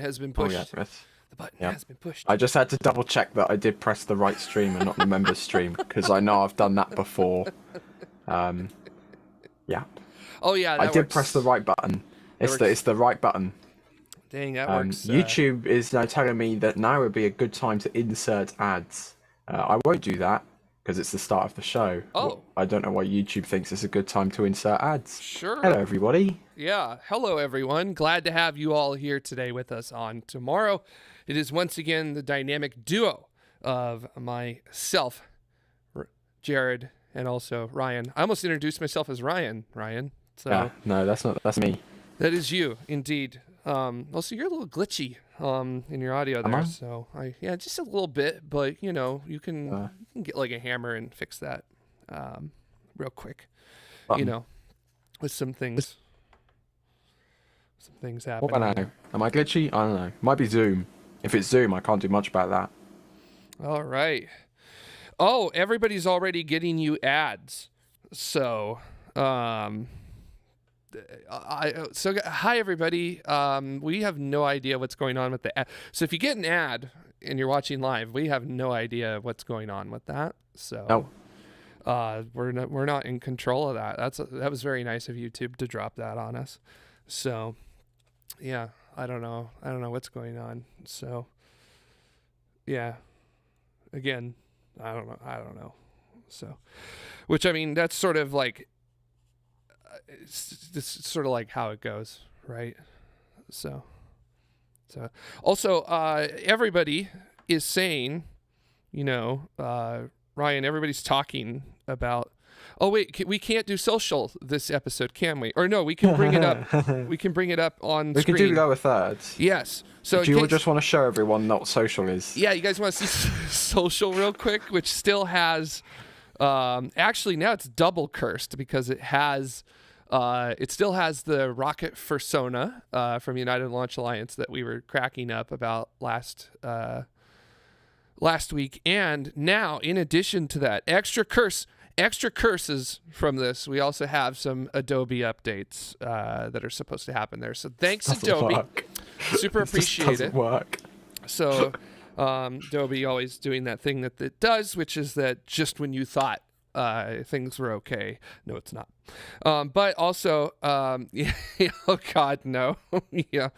has been Oh pushed. yeah, yes. The button Yeah. has been pushed. I just had to double check that I did press the right stream and not the members stream, because I know I've done that before. Yeah. Oh yeah, I that did works. press the right button. Works. It's the right button. Dang, that works. YouTube is now telling me that now would be a good time to insert ads. I won't do that because it's the start of the show. Oh. I don't know why YouTube thinks it's a good time to insert ads. Sure. Hello, everybody. Yeah. Hello, everyone. Glad to have you all here today with us on Tomorrow. It is once again the dynamic duo of myself, Jared, and also Ryan. I almost introduced myself as Ryan. So Yeah, no, that's me. That is you, indeed. Also, you're a little glitchy in your audio there. So just a little bit, but you can get like a hammer and fix that real quick. With some things. Happening. What about now? Am I glitchy? I don't know. Might be Zoom. If it's Zoom, I can't do much about that. All right. Oh, everybody's already getting you ads. So, hi everybody. We have no idea what's going on with the ad. So if you get an ad and you're watching live, we have no idea what's going on with that. So we're not in control of that. That was very nice of YouTube to drop that on us. So yeah, I don't know what's going on. So yeah, again, I don't know. So, which I mean, that's sort of like. It's sort of like how it goes, right? So also everybody is saying, Ryan, everybody's talking about, oh wait, we can't do social this episode, can we? Or no, we can bring it up. We can bring it up on we screen. We can do lower thirds. Yes. So do you just want to show everyone what social is? Yeah, you guys want to see social real quick, which still has, actually now it's double cursed because it has, it still has the rocket fursona from United Launch Alliance that we were cracking up about last week, and now in addition to that, extra curses from this, we also have some Adobe updates that are supposed to happen there. So thanks Adobe, super appreciate it. Work. So Adobe always doing that thing that it does, which is that just when you thought things were okay, no, it's not. But also, oh God, no. Yeah.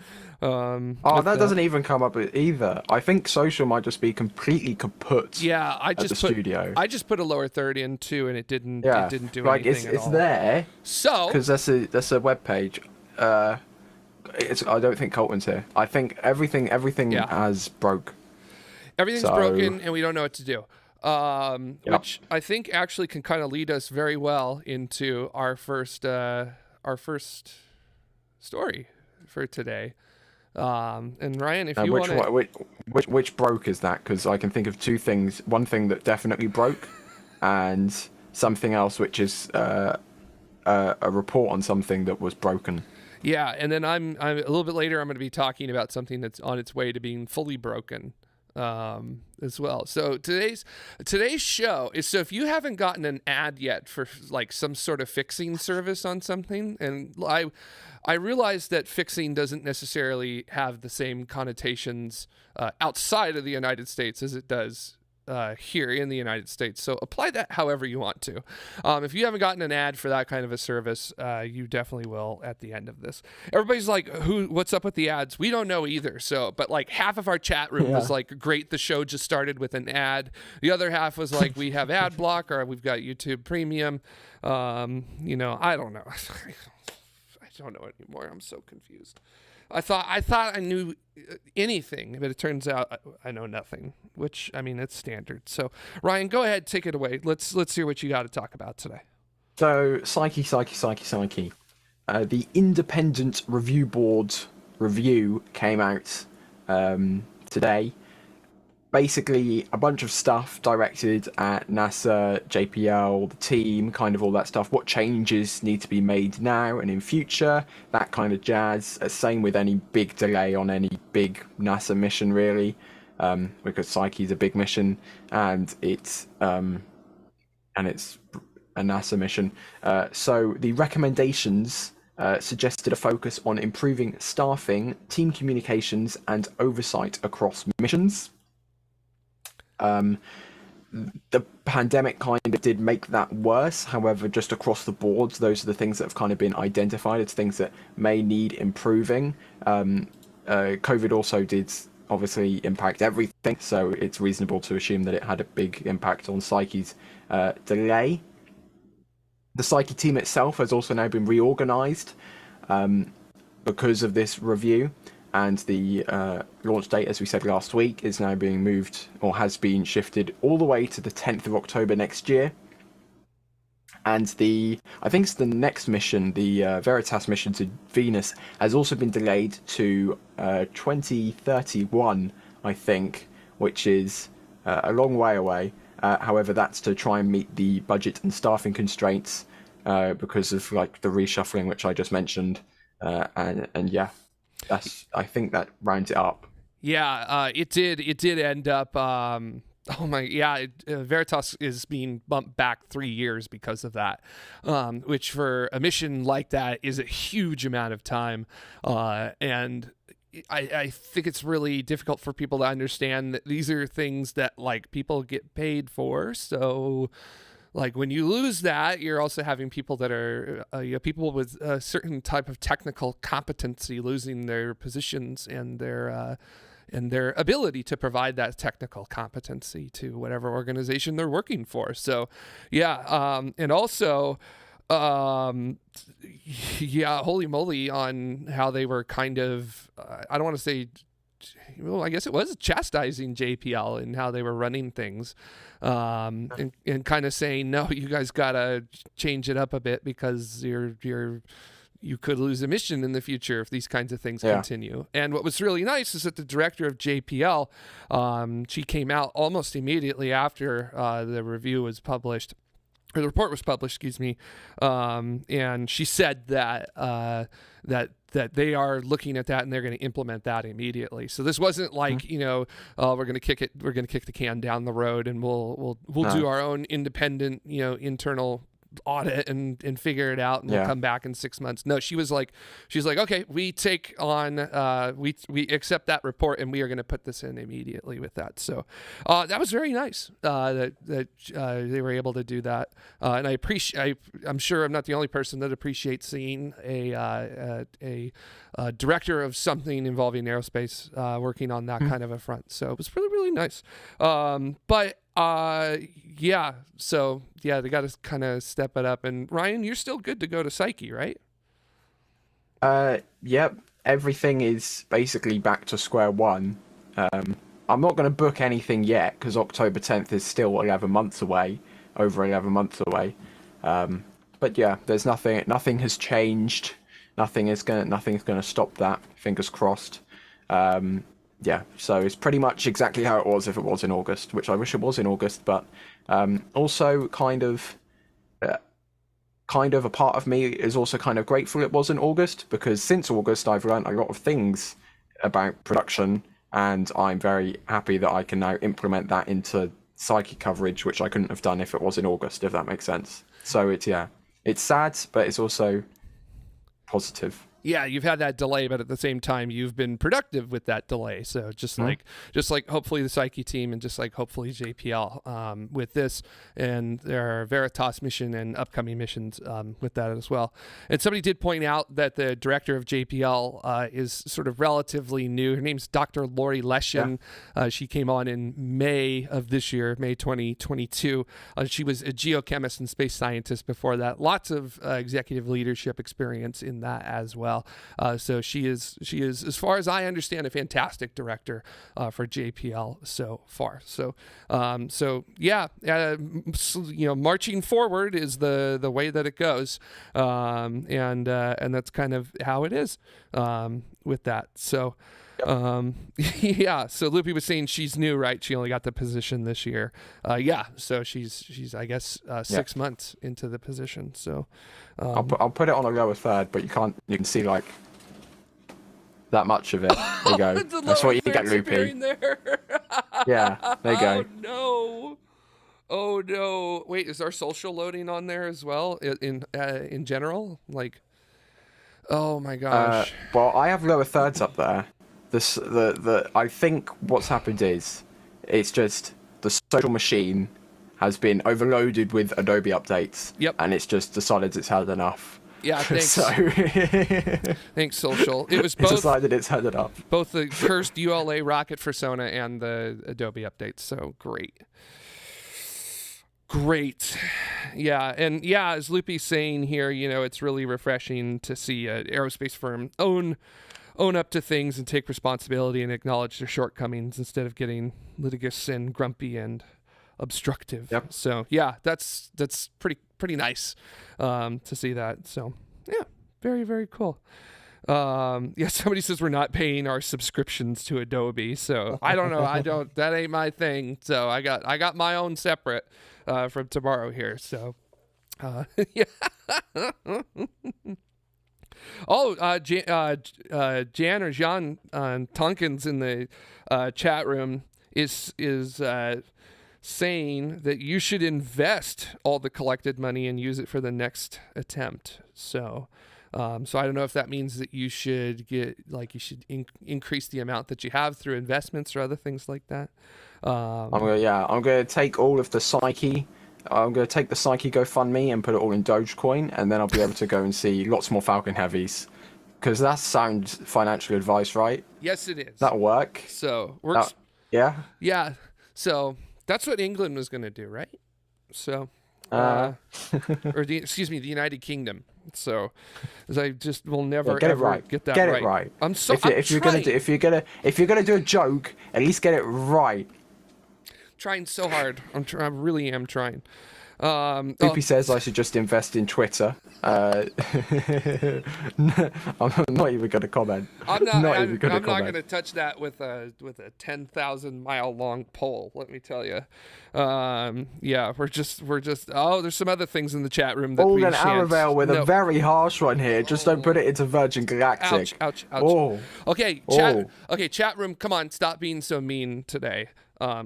That doesn't even come up either. I think social might just be completely kaput. Yeah, I just put studio. I just put a lower third in too, and it didn't. Yeah. It didn't do anything at all. It's there. So because that's a web page. I don't think Colton's here. I think everything has broke. Everything's broken, and we don't know what to do. Which I think actually can kind of lead us very well into our first story for today. And Ryan, if you want which broke is that? Because I can think of two things. One thing that definitely broke, and something else which is a report on something that was broken. Yeah, and then I'm a little bit later. I'm going to be talking about something that's on its way to being fully broken. As well. So today's show is, so if you haven't gotten an ad yet for like some sort of fixing service on something, and I realize that fixing doesn't necessarily have the same connotations outside of the United States as it does here in the United States. So apply that however you want to. If you haven't gotten an ad for that kind of a service, you definitely will at the end of this. Everybody's like, what's up with the ads? We don't know either. So, but like half of our chat room was like, great, the show just started with an ad. The other half was like, we have ad block, or we've got YouTube Premium. I don't know. I don't know anymore. I'm so confused. I thought I knew anything, but it turns out I know nothing, which, I mean, it's standard. So, Ryan, go ahead, take it away. Let's hear what you got to talk about today. So, Psyche. The Independent Review Board review came out today. Basically, a bunch of stuff directed at NASA, JPL, the team, kind of all that stuff. What changes need to be made now and in future, that kind of jazz. Same with any big delay on any big NASA mission, really, because Psyche's a big mission, and it's a NASA mission. So the recommendations suggested a focus on improving staffing, team communications, and oversight across missions. The pandemic kind of did make that worse. However, just across the board, those are the things that have kind of been identified as things that may need improving. COVID also did obviously impact everything, so it's reasonable to assume that it had a big impact on Psyche's delay. The Psyche team itself has also now been reorganized because of this review, and the launch date, as we said last week, is now being moved, or has been shifted all the way to the 10th of October next year. And I think it's the next mission, the Veritas mission to Venus, has also been delayed to 2031, I think, which is a long way away. However, that's to try and meet the budget and staffing constraints because of like the reshuffling, which I just mentioned. And yeah, I think that rounds it up. Yeah, it did end up. Veritas is being bumped back 3 years because of that, which for a mission like that is a huge amount of time, and I think it's really difficult for people to understand that these are things that like people get paid for. So like when you lose that, you're also having people that are people with a certain type of technical competency losing their positions and their ability to provide that technical competency to whatever organization they're working for. So and also holy moly on how they were kind of I don't want to say, well, I guess it was chastising JPL and how they were running things, and kind of saying, no, you guys gotta change it up a bit because you could lose a mission in the future if these kinds of things continue. And what was really nice is that the director of JPL, she came out almost immediately after the review was published, or the report was published, excuse me, and she said that that they are looking at that and they're going to implement that immediately. So this wasn't like, we're going to kick the can down the road and we'll do our own independent, internal audit and figure it out and we'll come back in 6 months. No, she's like, okay, we take on, we accept that report and we are going to put this in immediately with that. So that was very nice that they were able to do that. And I'm sure I'm not the only person that appreciates seeing a director of something involving aerospace working on that kind of a front. So it was really, really nice. They got to kind of step it up. And Ryan, you're still good to go to Psyche, right? Yep. Everything is basically back to square one. I'm not going to book anything yet because October 10th is still over 11 months away. But yeah, there's nothing has changed. Nothing's going to stop that. Fingers crossed. So it's pretty much exactly how it was if it was in August, which I wish it was in August, but also kind of a part of me is also kind of grateful it was in August, because since August I've learned a lot of things about production, and I'm very happy that I can now implement that into Psyche coverage, which I couldn't have done if it was in August, if that makes sense. So it's sad, but it's also positive. Yeah, you've had that delay, but at the same time, you've been productive with that delay. So just like hopefully the Psyche team, and just like hopefully JPL with this, and their Veritas mission and upcoming missions with that as well. And somebody did point out that the director of JPL is sort of relatively new. Her name's Dr. Lori Leshin. Yeah. She came on in May of this year, May 2022. She was a geochemist and space scientist before that. Lots of executive leadership experience in that as well. So she is, as far as I understand, a fantastic director for JPL so far. So, marching forward is the way that it goes, and that's kind of how it is with that. So. So Loopy was saying she's new, right? She only got the position this year. So she's I guess 6 months into the position. So I'll put it on a lower third, but you can see like that much of it. There you go. That's what you get, Loopy. Yeah, there you go. Oh no! Wait, is our social loading on there as well in general? Like, Oh my gosh. Well, I have lower thirds up there. I think what's happened is, it's just the social machine has been overloaded with Adobe updates. Yep. And it's just decided it's had enough. Yeah, thanks. So Thanks, social. It was it's both decided it's had enough. both the cursed ULA rocket persona and the Adobe updates. So great. Great. Yeah. And yeah, as Loopy's saying here, you know, it's really refreshing to see an aerospace firm own up to things and take responsibility and acknowledge their shortcomings instead of getting litigious and grumpy and obstructive. Yep. So yeah, that's pretty nice to see that. So yeah, very, very cool. Yeah, somebody says we're not paying our subscriptions to Adobe, so I don't know. That ain't my thing. So I got my own separate from tomorrow here. So yeah. Oh, Jan or Jean Tonkins in the chat room is saying that you should invest all the collected money and use it for the next attempt. So I don't know if that means that you should increase the amount that you have through investments or other things like that. I'm gonna take all of the Psyche. I'm gonna take the Psyche GoFundMe and put it all in Dogecoin, and then I'll be able to go and see lots more Falcon Heavies, because that sounds financial advice, right? Yes, it is. That'll work. So works. Yeah. Yeah. So that's what England was gonna do, right? So, or the United Kingdom. So, as I just will never get ever it right. get that get right. It right. I'm so. If you're gonna do a joke, at least get it right. Trying so hard. I really am trying. Loopy says I should just invest in Twitter. I'm not even going to comment. I'm not even going to comment. not going to touch that with a 10,000 mile long pole. Let me tell you. Yeah, we're just. Oh, there's some other things in the chat room that we Alden shan't. Arabelle with a very harsh one here. Just don't put it into Virgin Galactic. Ouch! Oh. Okay, chat. Okay, chat room. Come on, stop being so mean today.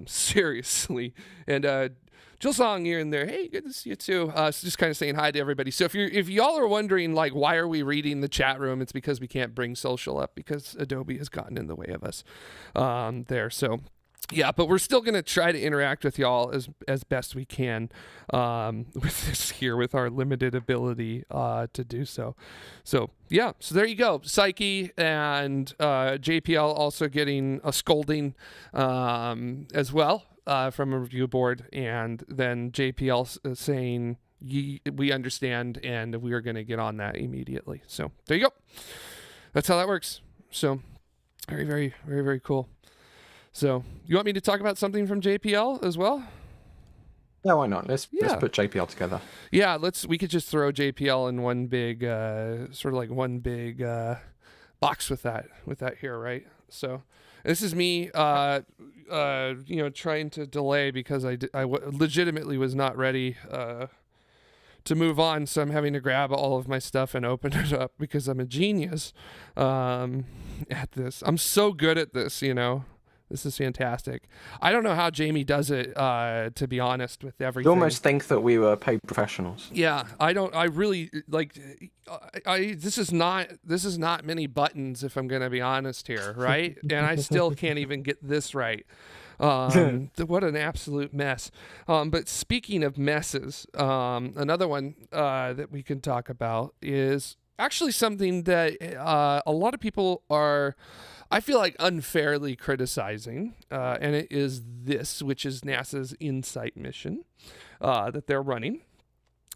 Seriously. And Jill Song, you're in there. Hey, good to see you too. So just kind of saying hi to everybody. So if y'all are wondering, like, why are we reading the chat room? It's because we can't bring social up because Adobe has gotten in the way of us there. So yeah, but we're still going to try to interact with y'all as best we can with this here, with our limited ability to do so. So yeah, so there you go. Psyche and JPL also getting a scolding as well from a review board, and then JPL saying, we understand and we are going to get on that immediately. So there you go. That's how that works. So very, very, very, very cool. So you want me to talk about something from JPL as well? Yeah, why not? Let's put JPL together. Yeah, we could just throw JPL in one big box with that here, right? So this is me trying to delay because I legitimately was not ready to move on, so I'm having to grab all of my stuff and open it up because I'm a genius at this. I'm so good at this, you know. This is fantastic. I don't know how Jamie does it, to be honest, with everything. You almost think that we were paid professionals. Yeah, I really like. This is not many buttons, if I'm going to be honest here, right? And I still can't even get this right. What an absolute mess. But speaking of messes, another one that we can talk about is actually something that a lot of people are, I feel like, unfairly criticizing, and it is this, which is NASA's InSight mission that they're running.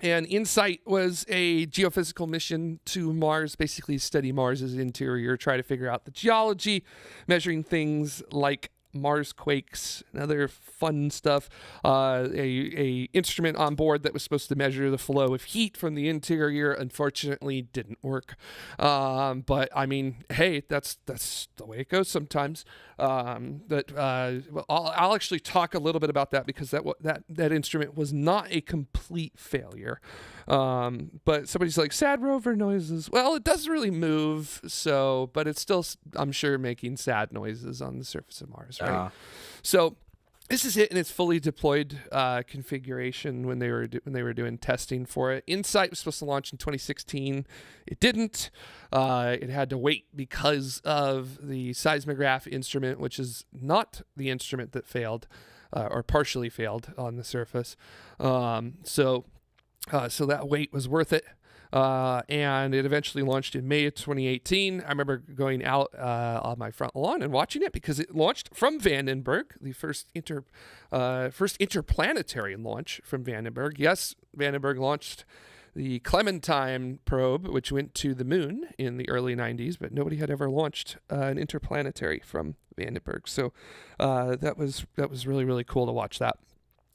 And InSight was a geophysical mission to Mars, basically study Mars's interior, try to figure out the geology, measuring things like Mars quakes and other fun stuff. A instrument on board that was supposed to measure the flow of heat from the interior unfortunately didn't work. But I mean, hey, that's the way it goes sometimes. I'll actually talk a little bit about that because that instrument was not a complete failure. But somebody's like, sad rover noises. Well, it doesn't really move, but it's still, I'm sure, making sad noises on the surface of Mars, right? So this is it in its fully deployed configuration when they were doing testing for it. InSight was supposed to launch in 2016. It didn't. It had to wait because of the seismograph instrument, which is not the instrument that failed or partially failed on the surface. So that wait was worth it. And it eventually launched in May of 2018. I remember going out on my front lawn and watching it because it launched from Vandenberg, the first interplanetary launch from Vandenberg. Yes, Vandenberg launched the Clementine probe, which went to the moon in the early 90s, but nobody had ever launched an interplanetary from Vandenberg. So that was really, really cool to watch that.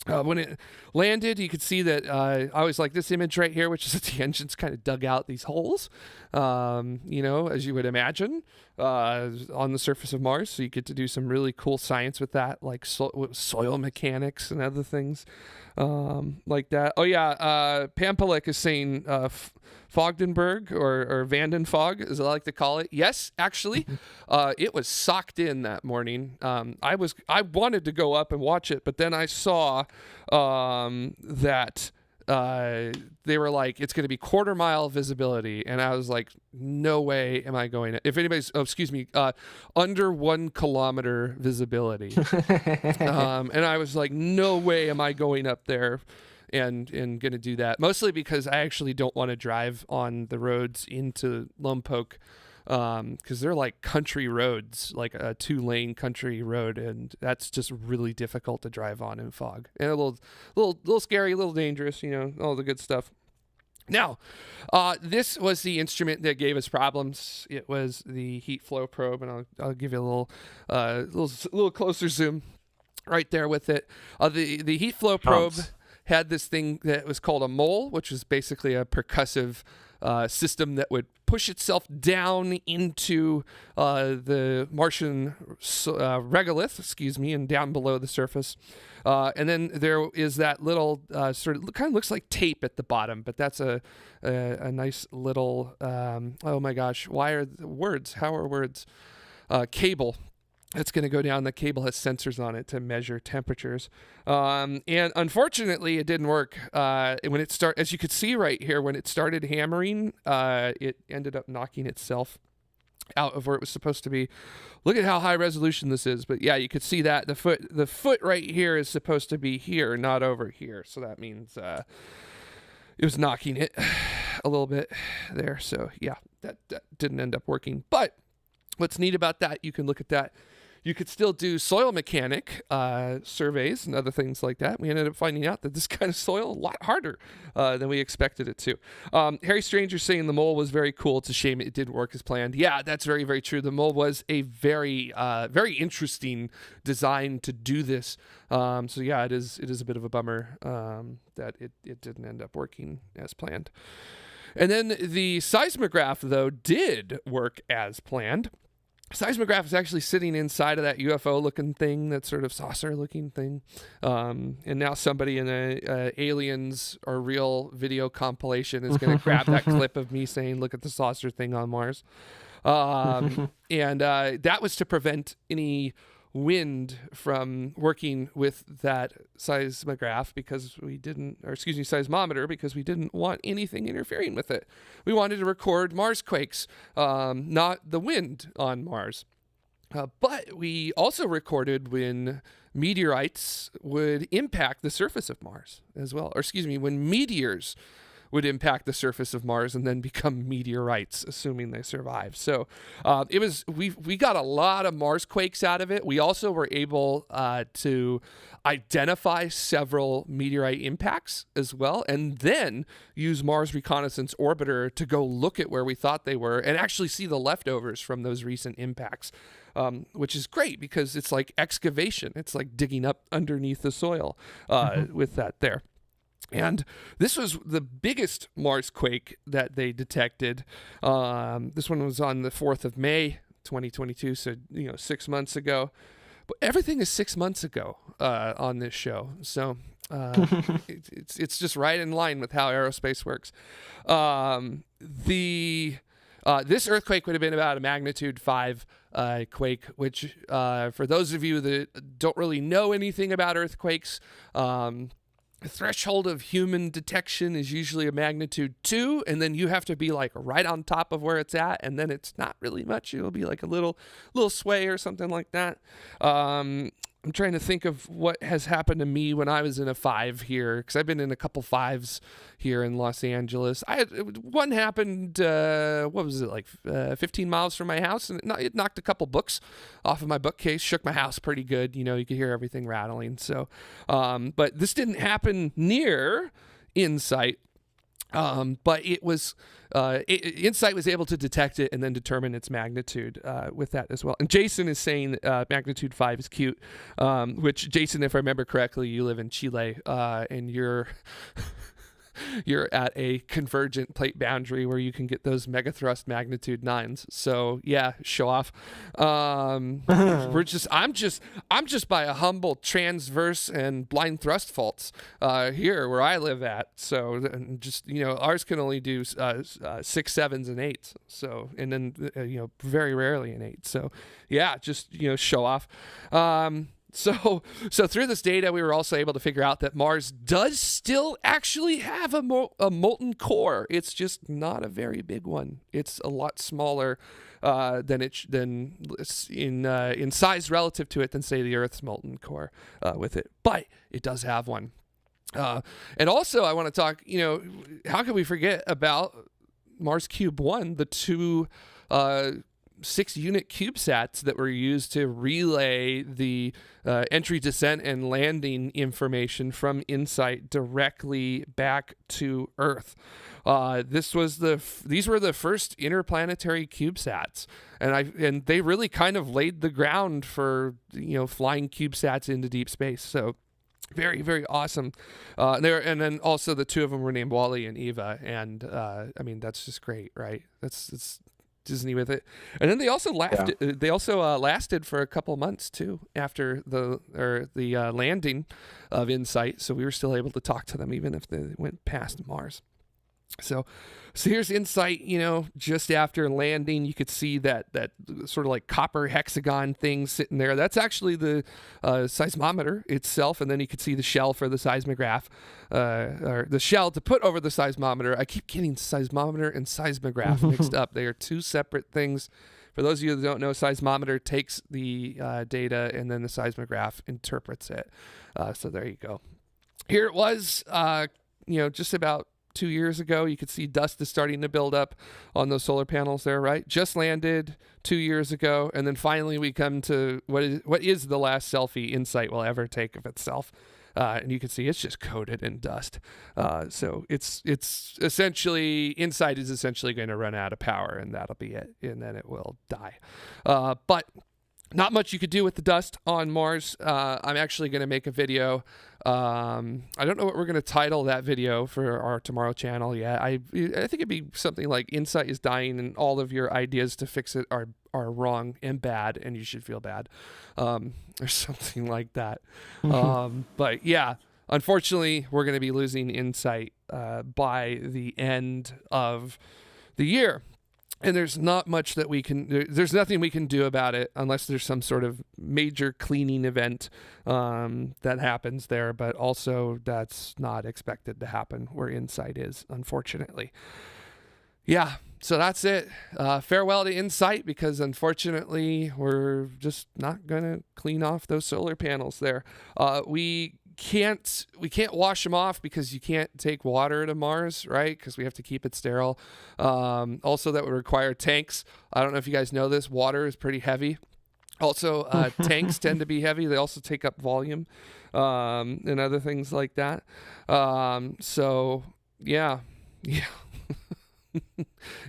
When it landed, you could see that I always like this image right here, which is that the engines kind of dug out these holes, as you would imagine, on the surface of Mars. So you get to do some really cool science with that, like soil mechanics and other things like that. Oh, yeah. Pampalik is saying Fogdenberg or Vandenfog, as I like to call it. Yes, actually, it was socked in that morning. I wanted to go up and watch it, but then I saw that they were like, it's going to be quarter-mile visibility, and I was like, no way am I going. If anybody's, under 1 kilometer visibility, and I was like, no way am I going up there and going to do that. Mostly because I actually don't want to drive on the roads into Lompoc, because they're like country roads, like a 2-lane country road, and that's just really difficult to drive on in fog, and a little scary, a little dangerous, all the good stuff. Now, this was the instrument that gave us problems. It was the heat flow probe, and I'll give you a little closer zoom right there with it. The heat flow probe had this thing that was called a mole, which was basically a percussive system that would push itself down into the Martian regolith, and down below the surface. And then there is that little kind of looks like tape at the bottom, but that's a nice little, oh my gosh, why are the words? How are words? Cable. It's going to go down. The cable has sensors on it to measure temperatures. And unfortunately, it didn't work. When it started, as you could see right here, when it started hammering, it ended up knocking itself out of where it was supposed to be. Look at how high resolution this is. But yeah, you could see that the foot right here is supposed to be here, not over here. So that means it was knocking it a little bit there. So yeah, that didn't end up working. But what's neat about that, you can look at that. You could still do soil mechanic surveys and other things like that. We ended up finding out that this kind of soil a lot harder than we expected it to. Harry Stranger saying the mole was very cool. It's a shame it didn't work as planned. Yeah, that's very, very true. The mole was a very, very interesting design to do this. So yeah, it is a bit of a bummer that it didn't end up working as planned. And then the seismograph, though, did work as planned. Seismograph is actually sitting inside of that UFO-looking thing, that sort of saucer-looking thing. And now somebody in a Aliens or Real video compilation is going to grab that clip of me saying, look at the saucer thing on Mars. And that was to prevent any wind from working with that seismometer because we didn't want anything interfering with it. We wanted to record Mars quakes, not the wind on Mars. But we also recorded when meteorites would impact the surface of Mars as well. When meteors would impact the surface of Mars and then become meteorites, assuming they survive. So we got a lot of Mars quakes out of it. We also were able to identify several meteorite impacts as well, and then use Mars Reconnaissance Orbiter to go look at where we thought they were and actually see the leftovers from those recent impacts, which is great because it's like excavation. It's like digging up underneath the soil with that there. And this was the biggest Mars quake that they detected. This one was on the 4th of May, 2022, so 6 months ago. But everything is 6 months ago on this show, so it's just right in line with how aerospace works. The This earthquake would have been about a magnitude 5 quake, which for those of you that don't really know anything about earthquakes, the threshold of human detection is usually a magnitude 2, and then you have to be like right on top of where it's at, and then it's not really much. It'll be like a little sway or something like that. I'm trying to think of what has happened to me when I was in a 5 here, because I've been in a couple 5s here in Los Angeles. One happened, what was it, like 15 miles from my house, and it knocked a couple books off of my bookcase, shook my house pretty good. You could hear everything rattling. So, but this didn't happen near Insight. But it was Insight was able to detect it and then determine its magnitude with that as well. And Jason is saying magnitude 5 is cute, which, Jason, if I remember correctly, you live in Chile, and you're at a convergent plate boundary where you can get those megathrust magnitude 9s. So yeah, show off. I'm just by a humble transverse and blind thrust faults here where I live at. So just, ours can only do 6, 7s, and 8s. So, and then very rarely an 8. So yeah, just show off. So through this data, we were also able to figure out that Mars does still actually have a molten core. It's just not a very big one. It's a lot smaller in size relative to it than, say, the Earth's molten core with it. But it does have one. And also, I want to talk. How can we forget about Mars Cube 1, the two 6-unit CubeSats that were used to relay the entry, descent, and landing information from InSight directly back to Earth. These were the first interplanetary CubeSats, and they really kind of laid the ground for flying CubeSats into deep space. So very, very awesome. And then also the two of them were named Wally and Eva, and that's just great, right? It's Disney with it. And then they also lasted for a couple months too after the landing of InSight, so we were still able to talk to them even if they went past Mars. So here's InSight, just after landing. You could see that sort of like copper hexagon thing sitting there. That's actually the seismometer itself, and then you could see the shell for the seismograph, or the shell to put over the seismometer. I keep getting seismometer and seismograph mixed up. They are two separate things. For those of you that don't know, seismometer takes the data, and then the seismograph interprets it. So there you go. Here it was, just about 2 years ago. You could see dust is starting to build up on those solar panels there, right? Just landed 2 years ago, and then finally we come to what is the last selfie InSight will ever take of itself. And you can see it's just coated in dust. So it's essentially, InSight is essentially going to run out of power, and that'll be it, and then it will die. But not much you could do with the dust on Mars. I'm actually going to make a video. I don't know what we're going to title that video for our Tomorrow channel yet. I think it'd be something like InSight is dying and all of your ideas to fix it are wrong and bad and you should feel bad. Or something like that. But yeah, unfortunately, we're going to be losing InSight by the end of the year. And there's not much that there's nothing we can do about it unless there's some sort of major cleaning event that happens there. But also that's not expected to happen where InSight is, unfortunately. Yeah, so that's it. Farewell to InSight, because unfortunately we're just not going to clean off those solar panels there. We can't wash them off because you can't take water to Mars, right? Because we have to keep it sterile. Also, that would require tanks. I don't know if you guys know this. Water is pretty heavy. Also, tanks tend to be heavy. They also take up volume and other things like that. So yeah.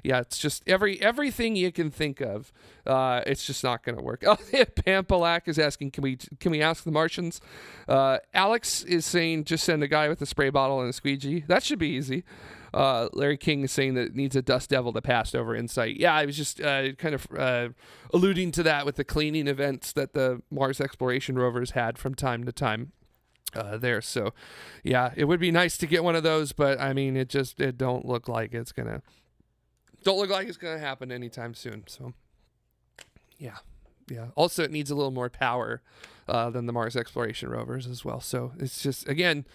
Yeah, it's just everything you can think of. It's just not going to work. Oh, Pampalak is asking, can we ask the Martians? Alex is saying, just send a guy with a spray bottle and a squeegee. That should be easy. Larry King is saying that it needs a dust devil to pass over InSight. Yeah, I was just kind of alluding to that with the cleaning events that the Mars exploration rovers had from time to time. There. So yeah, it would be nice to get one of those, but I mean, it don't look like it's gonna don't look like it's going to happen anytime soon. So, yeah. Also, it needs a little more power than the Mars exploration rovers as well. So it's just, again,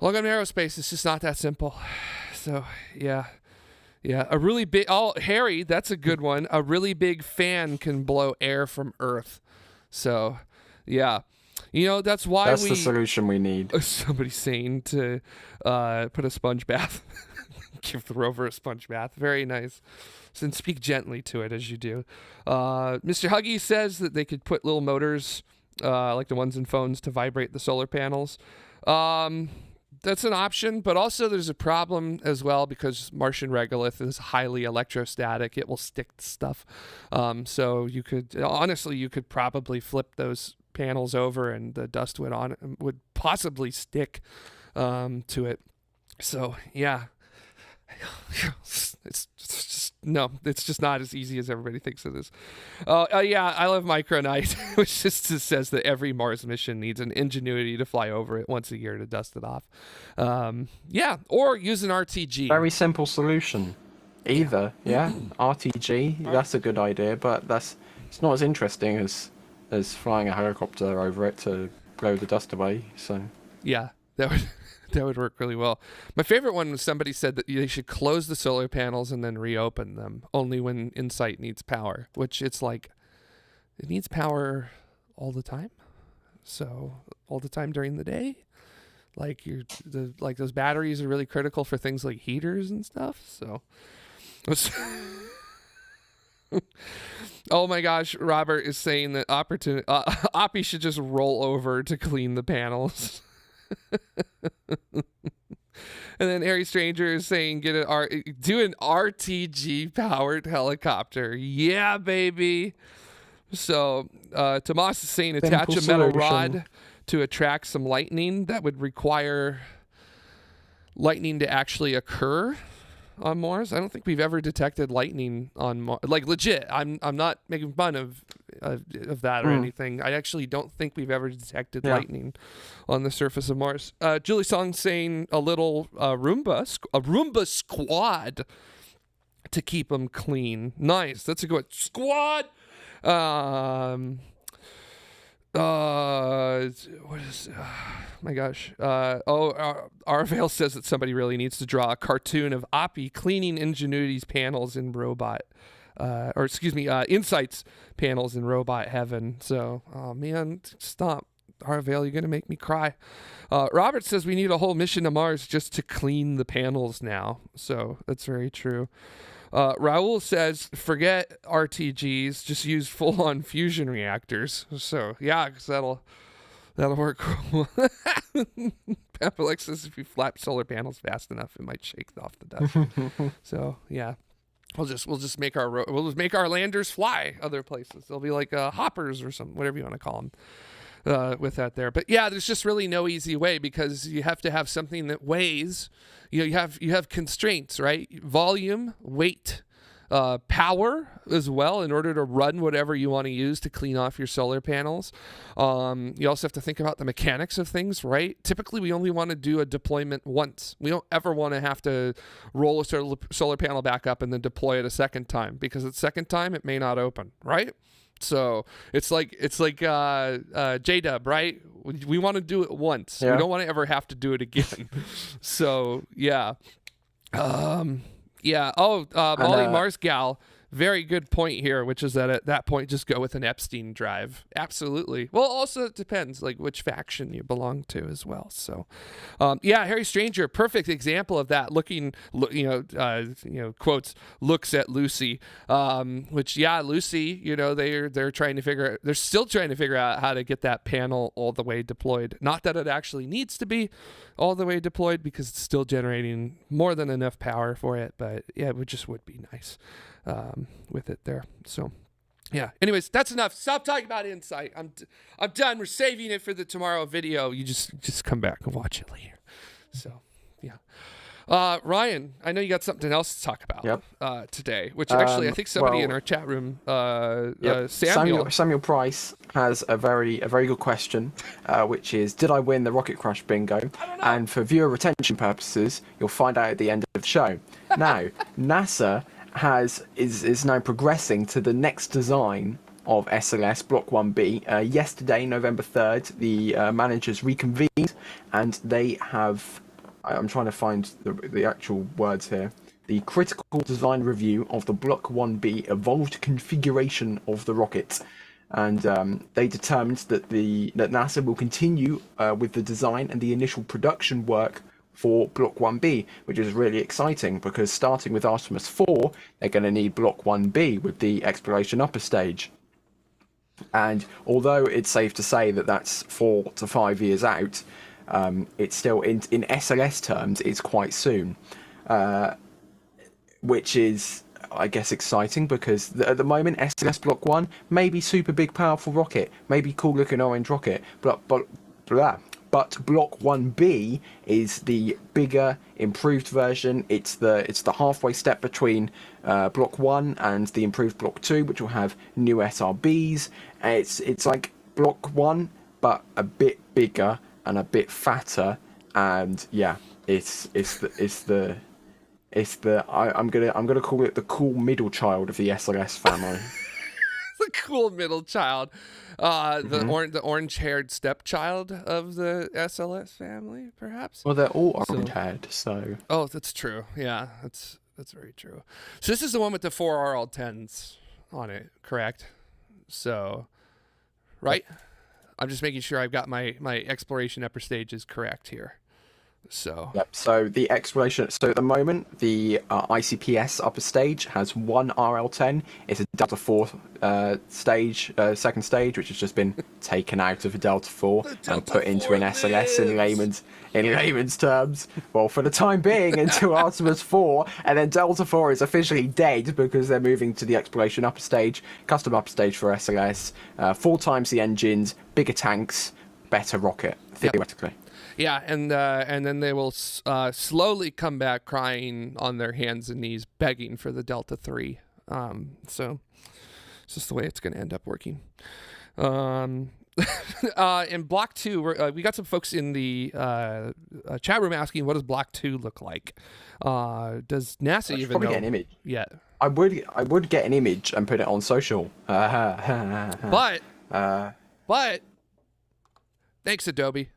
Logan Aerospace, it's just not that simple. So, yeah. A really big, Harry, that's a good one. A really big fan can blow air from Earth. So, yeah. That's why that's the solution we need. Somebody's saying to put a sponge bath. Give the rover a sponge bath. Very nice. And speak gently to it as you do. Mr. Huggy says that they could put little motors, like the ones in phones, to vibrate the solar panels. That's an option, but also there's a problem as well because Martian regolith is highly electrostatic. It will stick to stuff. So you could probably flip those panels over and the dust would possibly stick to it. So yeah. It's just not as easy as everybody thinks it is. Yeah, I love Micronite, which just says that every Mars mission needs an Ingenuity to fly over it once a year to dust it off. Yeah, or use an RTG. Very simple solution. Either, yeah, RTG. That's a good idea, but it's not as interesting as flying a helicopter over it to blow the dust away. So yeah, that would work really well. My favorite one was somebody said that they should close the solar panels and then reopen them only when InSight needs power, which it's like it needs power all the time. So all the time during the day, like those batteries are really critical for things like heaters and stuff. So oh my gosh, Robert is saying that Oppie should just roll over to clean the panels. And then Harry Stranger is saying do an RTG powered helicopter. Yeah, baby. So Tomas is saying attach a metal rod to attract some lightning. That would require lightning to actually occur on Mars. I don't think we've ever detected lightning on Mars. Like legit. I'm not making fun of that or anything. I actually don't think we've ever detected lightning on the surface of Mars. Julie Song saying a little Roomba squad to keep them clean. Nice. That's a good squad. What is my gosh, Arvale says that somebody really needs to draw a cartoon of Oppie cleaning Ingenuity's panels in robot InSight's panels in robot heaven. So oh man, stop, Arvale, you're gonna make me cry. Robert says we need a whole mission to Mars just to clean the panels now. So that's very true. Raul says, forget RTGs, just use full-on fusion reactors. So, yeah, because that'll work. Papalex says if you flap solar panels fast enough, it might shake off the dust. So, yeah. We'll just make our landers fly other places. They'll be like hoppers or something, whatever you want to call them. With that there, but yeah, there's just really no easy way because you have to have something that weighs. You have constraints, right? Volume, weight, power as well in order to run whatever you want to use to clean off your solar panels. You also have to think about the mechanics of things, right? Typically, we only want to do a deployment once. We don't ever want to have to roll a solar panel back up and then deploy it a second time because the second time it may not open, right? So it's like J-Dub, right? We want to do it once. Yeah. We don't want to ever have to do it again. So yeah. Molly Mars Gal, very good point here, which is that at that point, just go with an Epstein drive. Absolutely. Well, also it depends like which faction you belong to as well. So, Harry Stranger, perfect example of that. Quotes, looks at Lucy, which Lucy, they're still trying to figure out how to get that panel all the way deployed. Not that it actually needs to be all the way deployed because it's still generating more than enough power for it, but yeah, it would be nice. With it there. So yeah, anyways, that's enough. Stop talking about InSight. I'm done. We're saving it for the tomorrow video. You just come back and watch it later. So yeah. Ryan, I know you got something else to talk about today, which actually I think somebody in our chat room, Samuel Price has a very good question, which is, did I win the rocket crash bingo? And for viewer retention purposes, you'll find out at the end of the show. Now, NASA is now progressing to the next design of SLS Block 1B. Yesterday, November 3rd, the managers reconvened, and they have. I'm trying to find the actual words here. The critical design review of the Block 1B evolved configuration of the rocket, and they determined that NASA will continue with the design and the initial production work for Block 1B, which is really exciting because starting with Artemis 4, they're going to need Block 1B with the exploration upper stage. And although it's safe to say that that's 4 to 5 years out, it's still in SLS terms, it's quite soon, which is, I guess, exciting because at the moment SLS Block 1 may be super big powerful rocket, maybe cool looking orange rocket, but Block 1B is the bigger, improved version. It's the halfway step between Block 1 and the improved Block 2, which will have new SRBs. It's like Block 1, but a bit bigger and a bit fatter. And yeah, I'm gonna call it the cool middle child of the SLS family. The cool middle child, the orange-haired stepchild of the SLS family, perhaps. Well, they're all orange-haired, so. Oh, that's true. Yeah, that's very true. So this is the one with the 4 RL10s on it, correct? So, right? I'm just making sure I've got my exploration upper stages correct here. So yep. So the exploration. So at the moment, the ICPS upper stage has 1 RL10. It's a Delta 4 stage, second stage, which has just been taken out of a Delta 4 and put into an SLS in layman's terms. Well, for the time being, until Artemis 4, and then Delta 4 is officially dead because they're moving to the exploration upper stage, custom upper stage for SLS, 4 times the engines, bigger tanks, better rocket theoretically. Yep. Yeah, and then they will slowly come back crying on their hands and knees, begging for the Delta 3. So it's just the way it's going to end up working. In Block 2, we got some folks in the chat room asking, what does Block 2 look like? Does NASA even know? Probably get an image. Yeah. I would get an image and put it on social. But thanks, Adobe.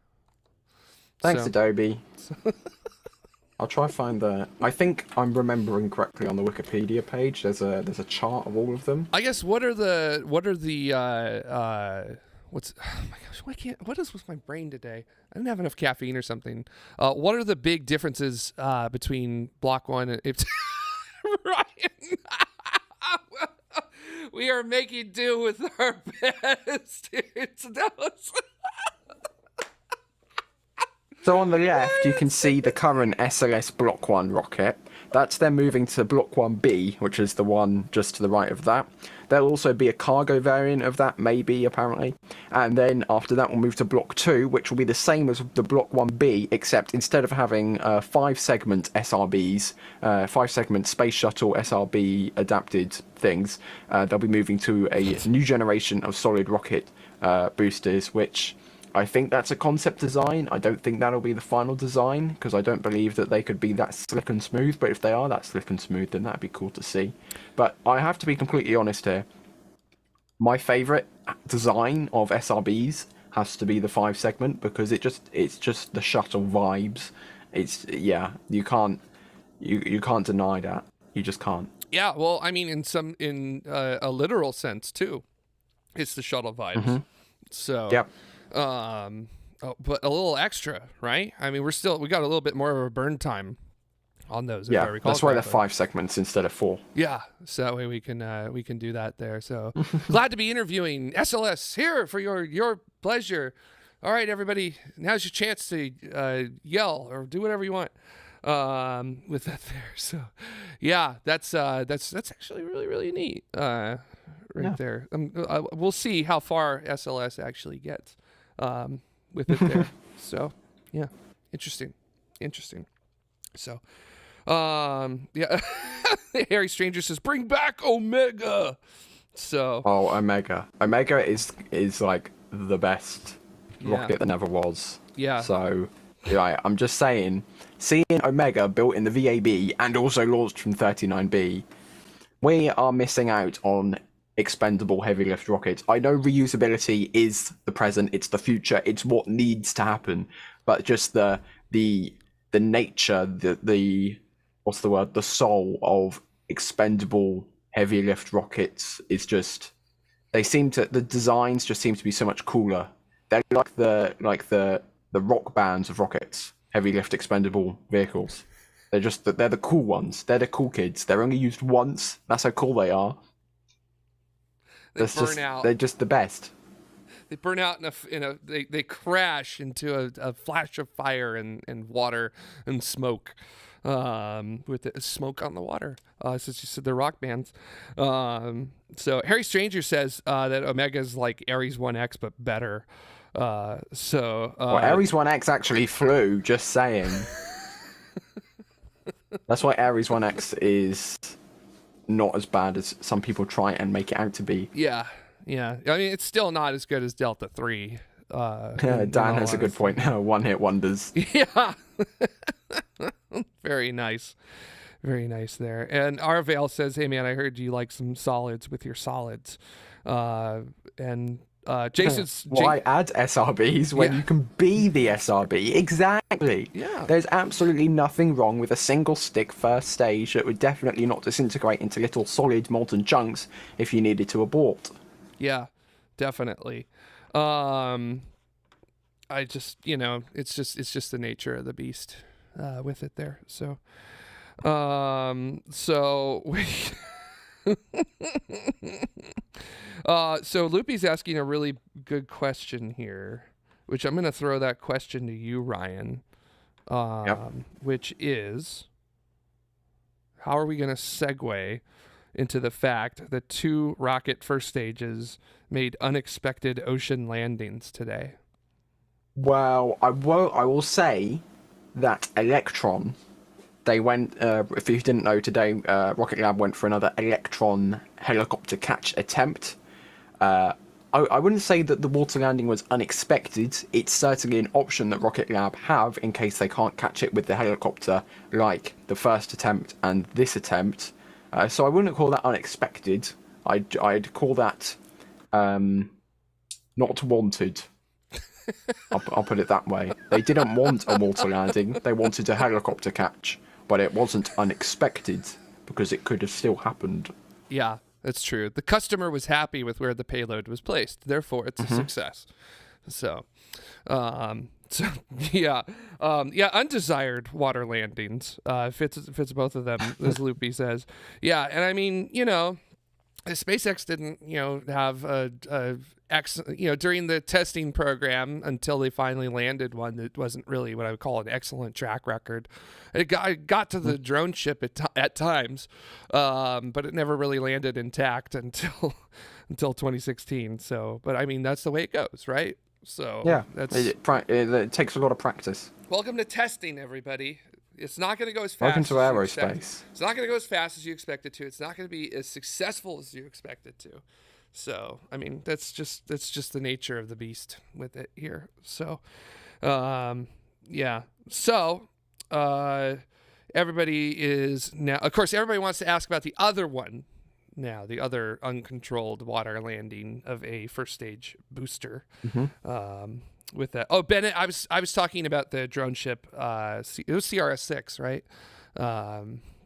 Thanks, Adobe. I'll try to find the. I think I'm remembering correctly on the Wikipedia page. There's a chart of all of them. I guess what are the what's oh my gosh, what is with my brain today? I didn't have enough caffeine or something. What are the big differences between Block 1 and Ryan? We are making do with our best. So on the left, you can see the current SLS Block 1 rocket. That's then moving to Block 1B, which is the one just to the right of that. There'll also be a cargo variant of that, maybe, apparently. And then after that, we'll move to Block 2, which will be the same as the Block 1B, except instead of having 5-segment SRBs, 5-segment Space Shuttle SRB adapted things, they'll be moving to a new generation of solid rocket boosters, which I think that's a concept design. I don't think that'll be the final design, because I don't believe that they could be that slick and smooth. But if they are that slick and smooth, then that'd be cool to see. But I have to be completely honest here. My favourite design of SRBs has to be the 5-segment, because it's just the shuttle vibes. You can't deny that. You just can't. Yeah, well, I mean, in a literal sense too, it's the shuttle vibes. Mm-hmm. So yep. But a little extra, right? I mean, we got a little bit more of a burn time on those. Yeah, that's why they're 5 segments instead of 4. Yeah, so that way we can do that there. So glad to be interviewing SLS here for your pleasure. All right, everybody, now's your chance to yell or do whatever you want with that there. So yeah, that's actually really, really neat. There. We'll see how far SLS actually gets with it there. So yeah, interesting. So yeah, Harry Stranger says bring back Omega. So Omega is like the best rocket that never was. Yeah. So yeah, I'm just saying, seeing Omega built in the VAB and also launched from 39B, we are missing out on expendable heavy lift rockets. I know reusability is the present, it's the future, it's what needs to happen, but just the nature, the what's the word, the soul of expendable heavy lift rockets is just, the designs just seem to be so much cooler. They're like the rock bands of rockets, heavy lift expendable vehicles. They're the cool ones. They're the cool kids. They're only used once. That's how cool they are. They burn out. They're just the best. They burn out they crash into a flash of fire and water and smoke, with the smoke on the water. Since you said they're rock bands. So Harry Stranger says that Omega is like Ares 1X but better. Well, Ares 1X actually flew. Just saying. That's why Ares 1X is not as bad as some people try and make it out to be. Yeah. I mean, it's still not as good as Delta 3. Dan has a good point. One-hit wonders. Yeah. Very nice. Very nice there. And Arvale says, hey, man, I heard you like some solids with your solids. Jason's... Why add SRBs when you can be the SRB? Exactly. Yeah. There's absolutely nothing wrong with a single stick first stage that would definitely not disintegrate into little solid molten chunks if you needed to abort. Yeah, definitely. I just, it's just the nature of the beast with it there. So so Loopy's asking a really good question here, which I'm going to throw that question to you, Ryan, which is, how are we going to segue into the fact that 2 rocket first stages made unexpected ocean landings today? Well, I will say that Electron, they went, if you didn't know today, Rocket Lab went for another Electron helicopter catch attempt. I wouldn't say that the water landing was unexpected. It's certainly an option that Rocket Lab have in case they can't catch it with the helicopter, like the first attempt and this attempt. So I wouldn't call that unexpected. I'd call that not wanted. I'll put it that way. They didn't want a water landing. They wanted a helicopter catch, but it wasn't unexpected because it could have still happened. Yeah, that's true. The customer was happy with where the payload was placed. Therefore, it's a success. So, undesired water landings fits both of them, as Loopy says. Yeah, and I mean, SpaceX didn't, have during the testing program until they finally landed one that wasn't really what I would call an excellent track record. It got to the drone ship at times, but it never really landed intact until 2016. So, but I mean, that's the way it goes, right? So yeah, it takes a lot of practice. Welcome to testing, everybody. It's not going to go as fast. Welcome to aerospace. It's not going to go as fast as you expect it to. It's not going to be as successful as you expect it to. So, I mean, that's just the nature of the beast with it here. So, yeah. So, everybody is now, of course, everybody wants to ask about the other one now, the other uncontrolled water landing of a first stage booster. With that. Oh, Bennett, I was talking about the drone ship. It was CRS-6, right?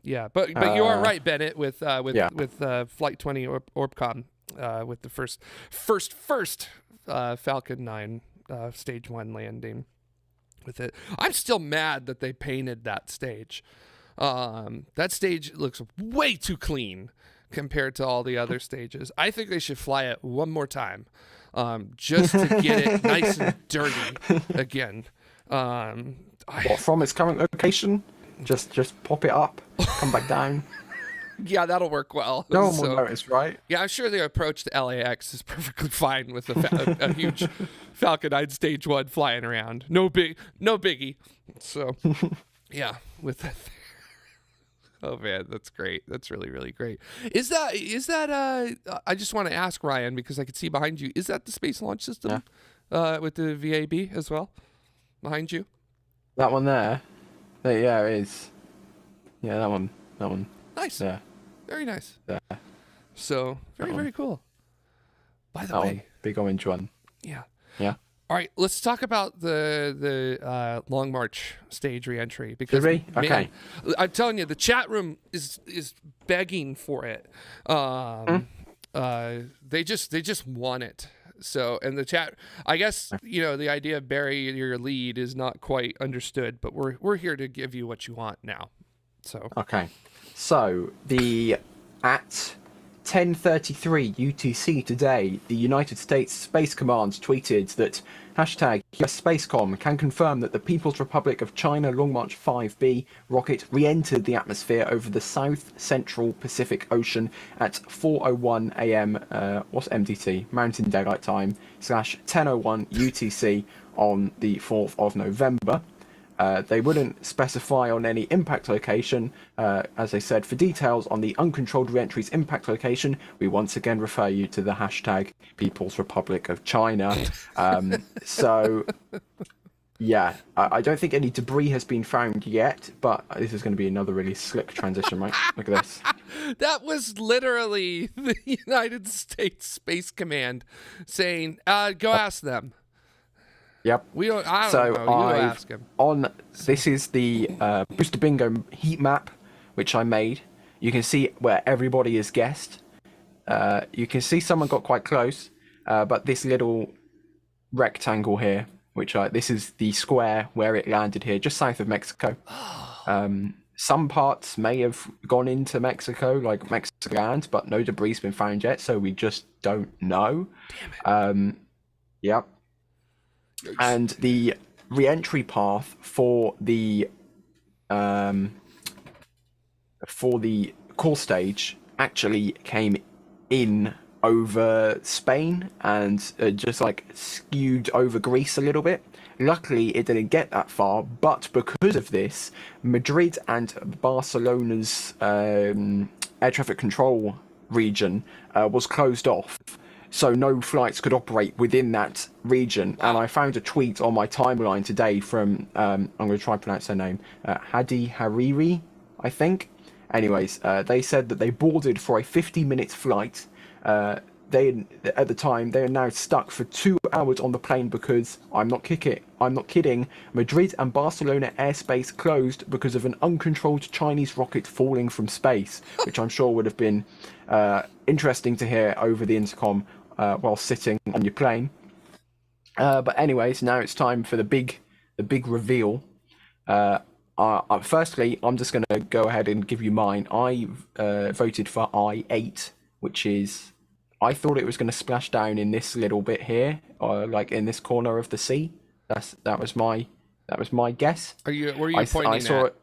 Yeah, but you are right, Bennett, with Flight 20 Orbcom, with the first Falcon 9 stage 1 landing with it. I'm still mad that they painted that stage. That stage looks way too clean compared to all the other stages. I think they should fly it one more time. Just to get it nice and dirty again. From its current location? Just pop it up, come back down. Yeah, that'll work well. No one will notice, right? Yeah, I'm sure the approach to LAX is perfectly fine with a huge Falcon 9 Stage 1 flying around. No biggie. So, yeah, with that. Oh man, that's great. That's really, really great. Is that I just want to ask Ryan, because I could see behind you, is that the Space Launch System with the VAB as well behind you? That one there? Yeah, it is. Yeah, that one. Nice. Yeah. Very nice. Yeah. So very cool. By the That way, one, big orange one. yeah. Yeah. All right, let's talk about the Long March stage reentry because Should we? man, Okay. I'm telling you, the chat room is begging for it. They just want it. So, and the chat, I guess, the idea of bury your lead is not quite understood, but we're here to give you what you want now. So Okay. So at 10:33 UTC today, the United States Space Command tweeted that hashtag US Spacecom can confirm that the People's Republic of China Long March 5B rocket re-entered the atmosphere over the South Central Pacific Ocean at 4:01 a.m. What's MDT? Mountain Daylight Time /10:01 UTC on the 4th of November. They wouldn't specify on any impact location. As I said, for details on the uncontrolled reentry's impact location, we once again refer you to the hashtag People's Republic of China. So, yeah, I don't think any debris has been found yet, but this is going to be another really slick transition, right? Look at this. that was literally the United States Space Command saying, "Go ask them." Yep. I don't know. You ask him. This is the Booster Bingo heat map, which I made. You can see where everybody is guessed. You can see someone got quite close, but this little rectangle here, this is the square where it landed here, just south of Mexico. Some parts may have gone into Mexico, like Mexico land, but no debris has been found yet, so we just don't know. Damn it. Yep. And the re-entry path for the core stage actually came in over Spain and just like skewed over Greece a little bit. Luckily, it didn't get that far, but because of this, Madrid and Barcelona's air traffic control region was closed off. So no flights could operate within that region. And I found a tweet on my timeline today from, I'm going to try and pronounce her name, Hadi Hariri, I think. Anyways, they said that they boarded for a 50-minute flight. At the time, they are now stuck for 2 hours on the plane because, I'm not kidding, Madrid and Barcelona airspace closed because of an uncontrolled Chinese rocket falling from space, which I'm sure would have been interesting to hear over the intercom while sitting on your plane. But anyways, now it's time for the big reveal. Firstly, I'm just going to go ahead and give you mine. I voted for I-8, which is, I thought it was going to splash down in this little bit here, or like in this corner of the sea. That was my guess. Were you pointing I saw at?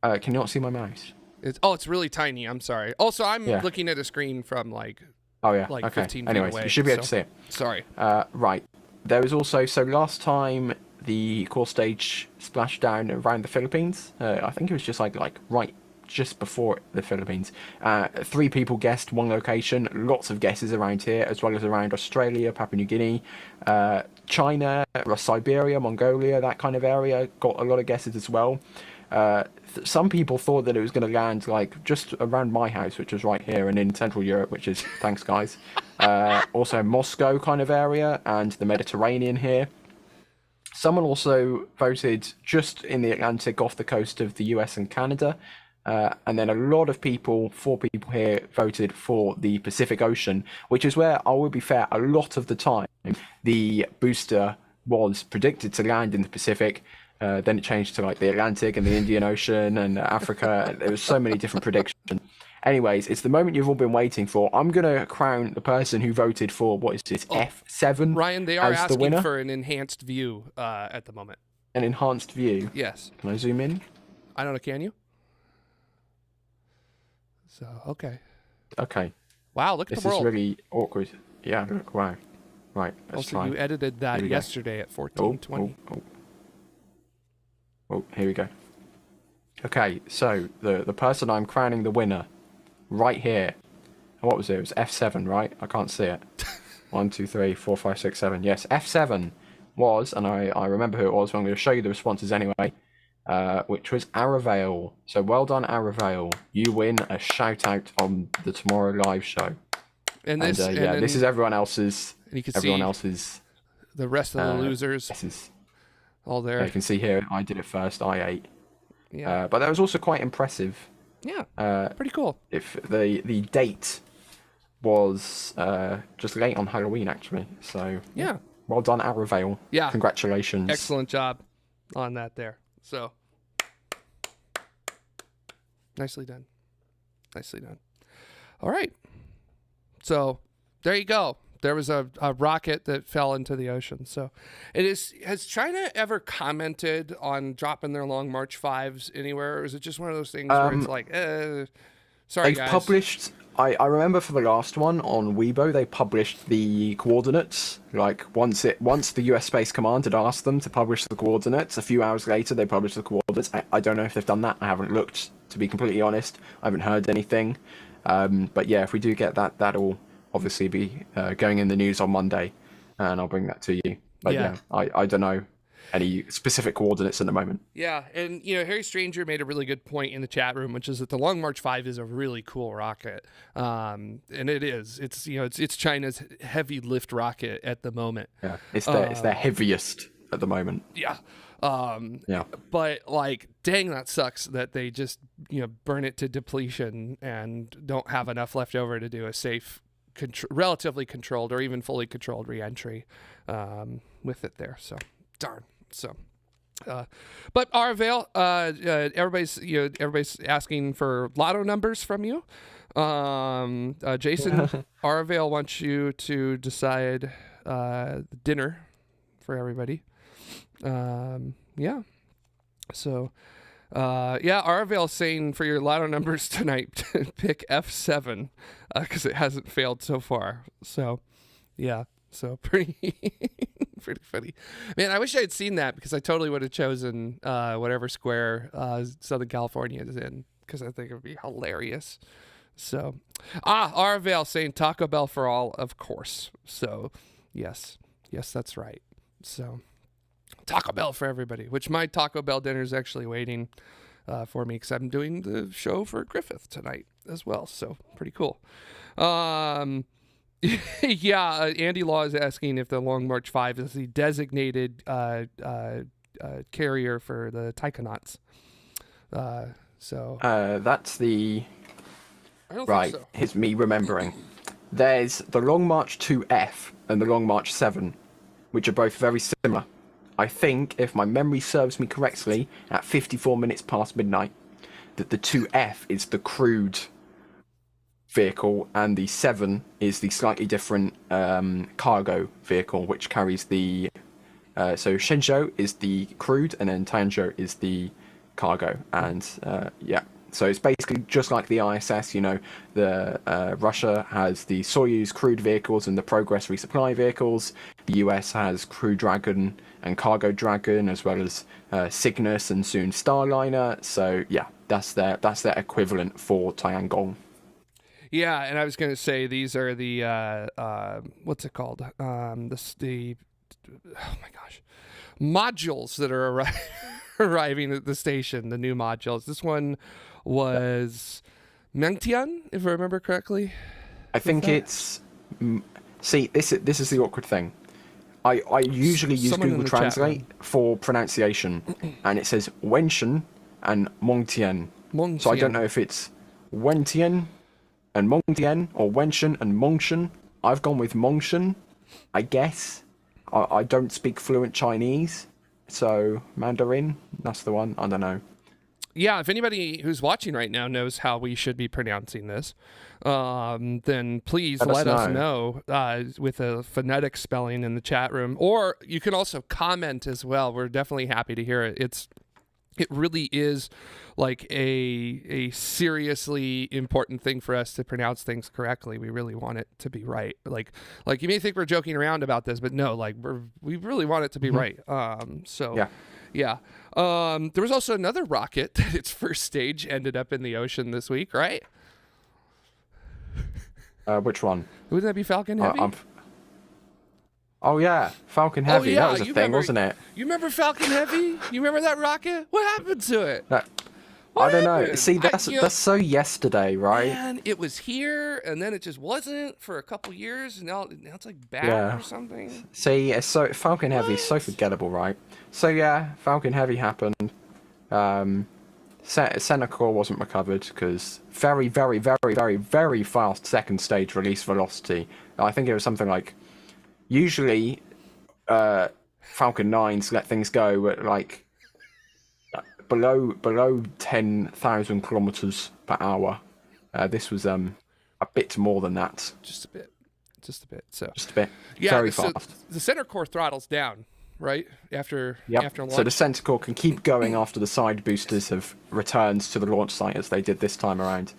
It. Can you not see my mouse? It's really tiny. I'm sorry. Also, I'm looking at a screen from like. Oh yeah. Like okay. 15 feet Anyways, away, you should be able to see it. Sorry. Right. There was also, so last time the core stage splashed down around the Philippines. I think it was just like right just before the Philippines. 3 people guessed one location. Lots of guesses around here, as well as around Australia, Papua New Guinea, China, Siberia, Mongolia, that kind of area. Got a lot of guesses as well. Some people thought that it was going to land like just around my house, which was right here, and in Central Europe, which is thanks guys. Also Moscow kind of area and the Mediterranean here. Someone also voted just in the Atlantic off the coast of the US and Canada. And then a lot of people, 4 people here, voted for the Pacific Ocean, which is where, I will be fair, a lot of the time the booster was predicted to land in the Pacific. Then it changed to like the Atlantic and the Indian Ocean and Africa. There was so many different predictions. Anyways, it's the moment you've all been waiting for. I'm going to crown the person who voted for, what is this, F7 Ryan, they are as the asking winner. for an enhanced view at the moment. An enhanced view? Yes. Can I zoom in? I don't know, can you? So, okay. Okay. Wow, look at the world. This is really awkward. Yeah, look, wow. Right, let's also, try. you edited that yesterday at 14:20. Oh, here we go. Okay, so the person I'm crowning the winner right here. What was it? It was F7, right? I can't see it. 1, 2, 3, 4, 5, 6, 7. Yes, F7 was, and I remember who it was, but I'm going to show you the responses anyway. which was Aravale. So well done, Aravale. You win a shout out on the Tomorrow Live show. And this, this is everyone else's. And you can everyone see else's. The rest of the losers. This is all there. You can see here. I did it first. I ate. Yeah. But that was also quite impressive. Yeah. Pretty cool. If the date was just late on Halloween, actually. So yeah. Well done, Aravale. Yeah. Congratulations. Excellent job on that there. So nicely done. Nicely done. All right. So there you go. There was a rocket that fell into the ocean. So has China ever commented on dropping their Long March 5s anywhere? Or is it just one of those things where it's like, sorry, they've guys. Published, I remember for the last one on Weibo, they published the coordinates. Like once the US Space Command had asked them to publish the coordinates, a few hours later they published the coordinates. I don't know if they've done that. I haven't looked, to be completely honest. I haven't heard anything. But yeah, if we do get that, that'll obviously be going in the news on Monday, and I'll bring that to you. But yeah, I don't know any specific coordinates at the moment. Yeah, and Harry Stranger made a really good point in the chat room, which is that the Long March 5 is a really cool rocket, and it is. It's China's heavy lift rocket at the moment. Yeah, it's their heaviest at the moment. Yeah. Yeah. But like, dang, that sucks that they just burn it to depletion and don't have enough left over to do a safe, relatively controlled or even fully controlled reentry with it there. So darn. So, but Aravale, everybody's asking for lotto numbers from you. Jason, Aravale wants you to decide dinner for everybody. Yeah. So, Aravale saying for your lotto numbers tonight, pick F7 because it hasn't failed so far. So, yeah. So pretty funny, man. I wish I had seen that because I totally would have chosen whatever square Southern California is in because I think it would be hilarious. So, Aravale saying Taco Bell for all, of course. So, yes, that's right. So, Taco Bell for everybody. Which my Taco Bell dinner is actually waiting for me because I'm doing the show for Griffith tonight as well. So pretty cool. Yeah, Andy Law is asking if the Long March 5 is the designated carrier for the Taikonauts. That's the... I don't right, think so. Here's me remembering. There's the Long March 2F and the Long March 7, which are both very similar. I think, if my memory serves me correctly, at 54 minutes past midnight, that the 2F is the crewed vehicle and the 7 is the slightly different cargo vehicle, which carries the so Shenzhou is the crewed and then Tianzhou is the cargo. And so it's basically just like the ISS. The Russia has the Soyuz crewed vehicles and the Progress resupply vehicles. The US has Crew Dragon and Cargo Dragon, as well as Cygnus and soon Starliner. So yeah, that's their equivalent for Tiangong. Yeah, and I was going to say these are the what's it called? Oh my gosh, modules that are arriving at the station. The new modules. This one was Mengtian, if I remember correctly. I think it's. See, this is the awkward thing. I usually use Google Translate for pronunciation, and it says Wenshen and Mengtian. So I don't know if it's Wentian and Mengtian or Wenshen and Mongshen. I've gone with Mongshen, I guess. I don't speak fluent Chinese, so Mandarin, that's the one. I don't know. Yeah, if anybody who's watching right now knows how we should be pronouncing this, then please let us know with a phonetic spelling in the chat room. Or you can also comment as well. We're definitely happy to hear it. It really is like a seriously important thing for us to pronounce things correctly. We really want it to be right. Like you may think we're joking around about this, but no, like we really want it to be right. Yeah. There was also another rocket that its first stage ended up in the ocean this week, right? Which one? Would that be Falcon Heavy? Oh yeah, Falcon Heavy. yeah, That was a you thing, remember, wasn't it? You remember Falcon Heavy? You remember that rocket? What happened to it? That, I What don't know. happened? See, that's so yesterday, right? Man, it was here, and then it just wasn't for a couple years, and now it's like back Yeah. or something. See, it's so Falcon Heavy is so What? forgettable, right? So yeah, Falcon Heavy happened. Center core wasn't recovered because very, very, very, very, very fast second stage release velocity. I think it was something like usually Falcon 9s let things go at like below 10,000 kilometers per hour. This was a bit more than that. Just a bit. So Just a bit. yeah, Very so fast. the center core throttles down, right? After launch. So the center core can keep going after the side boosters have returned to the launch site as they did this time around.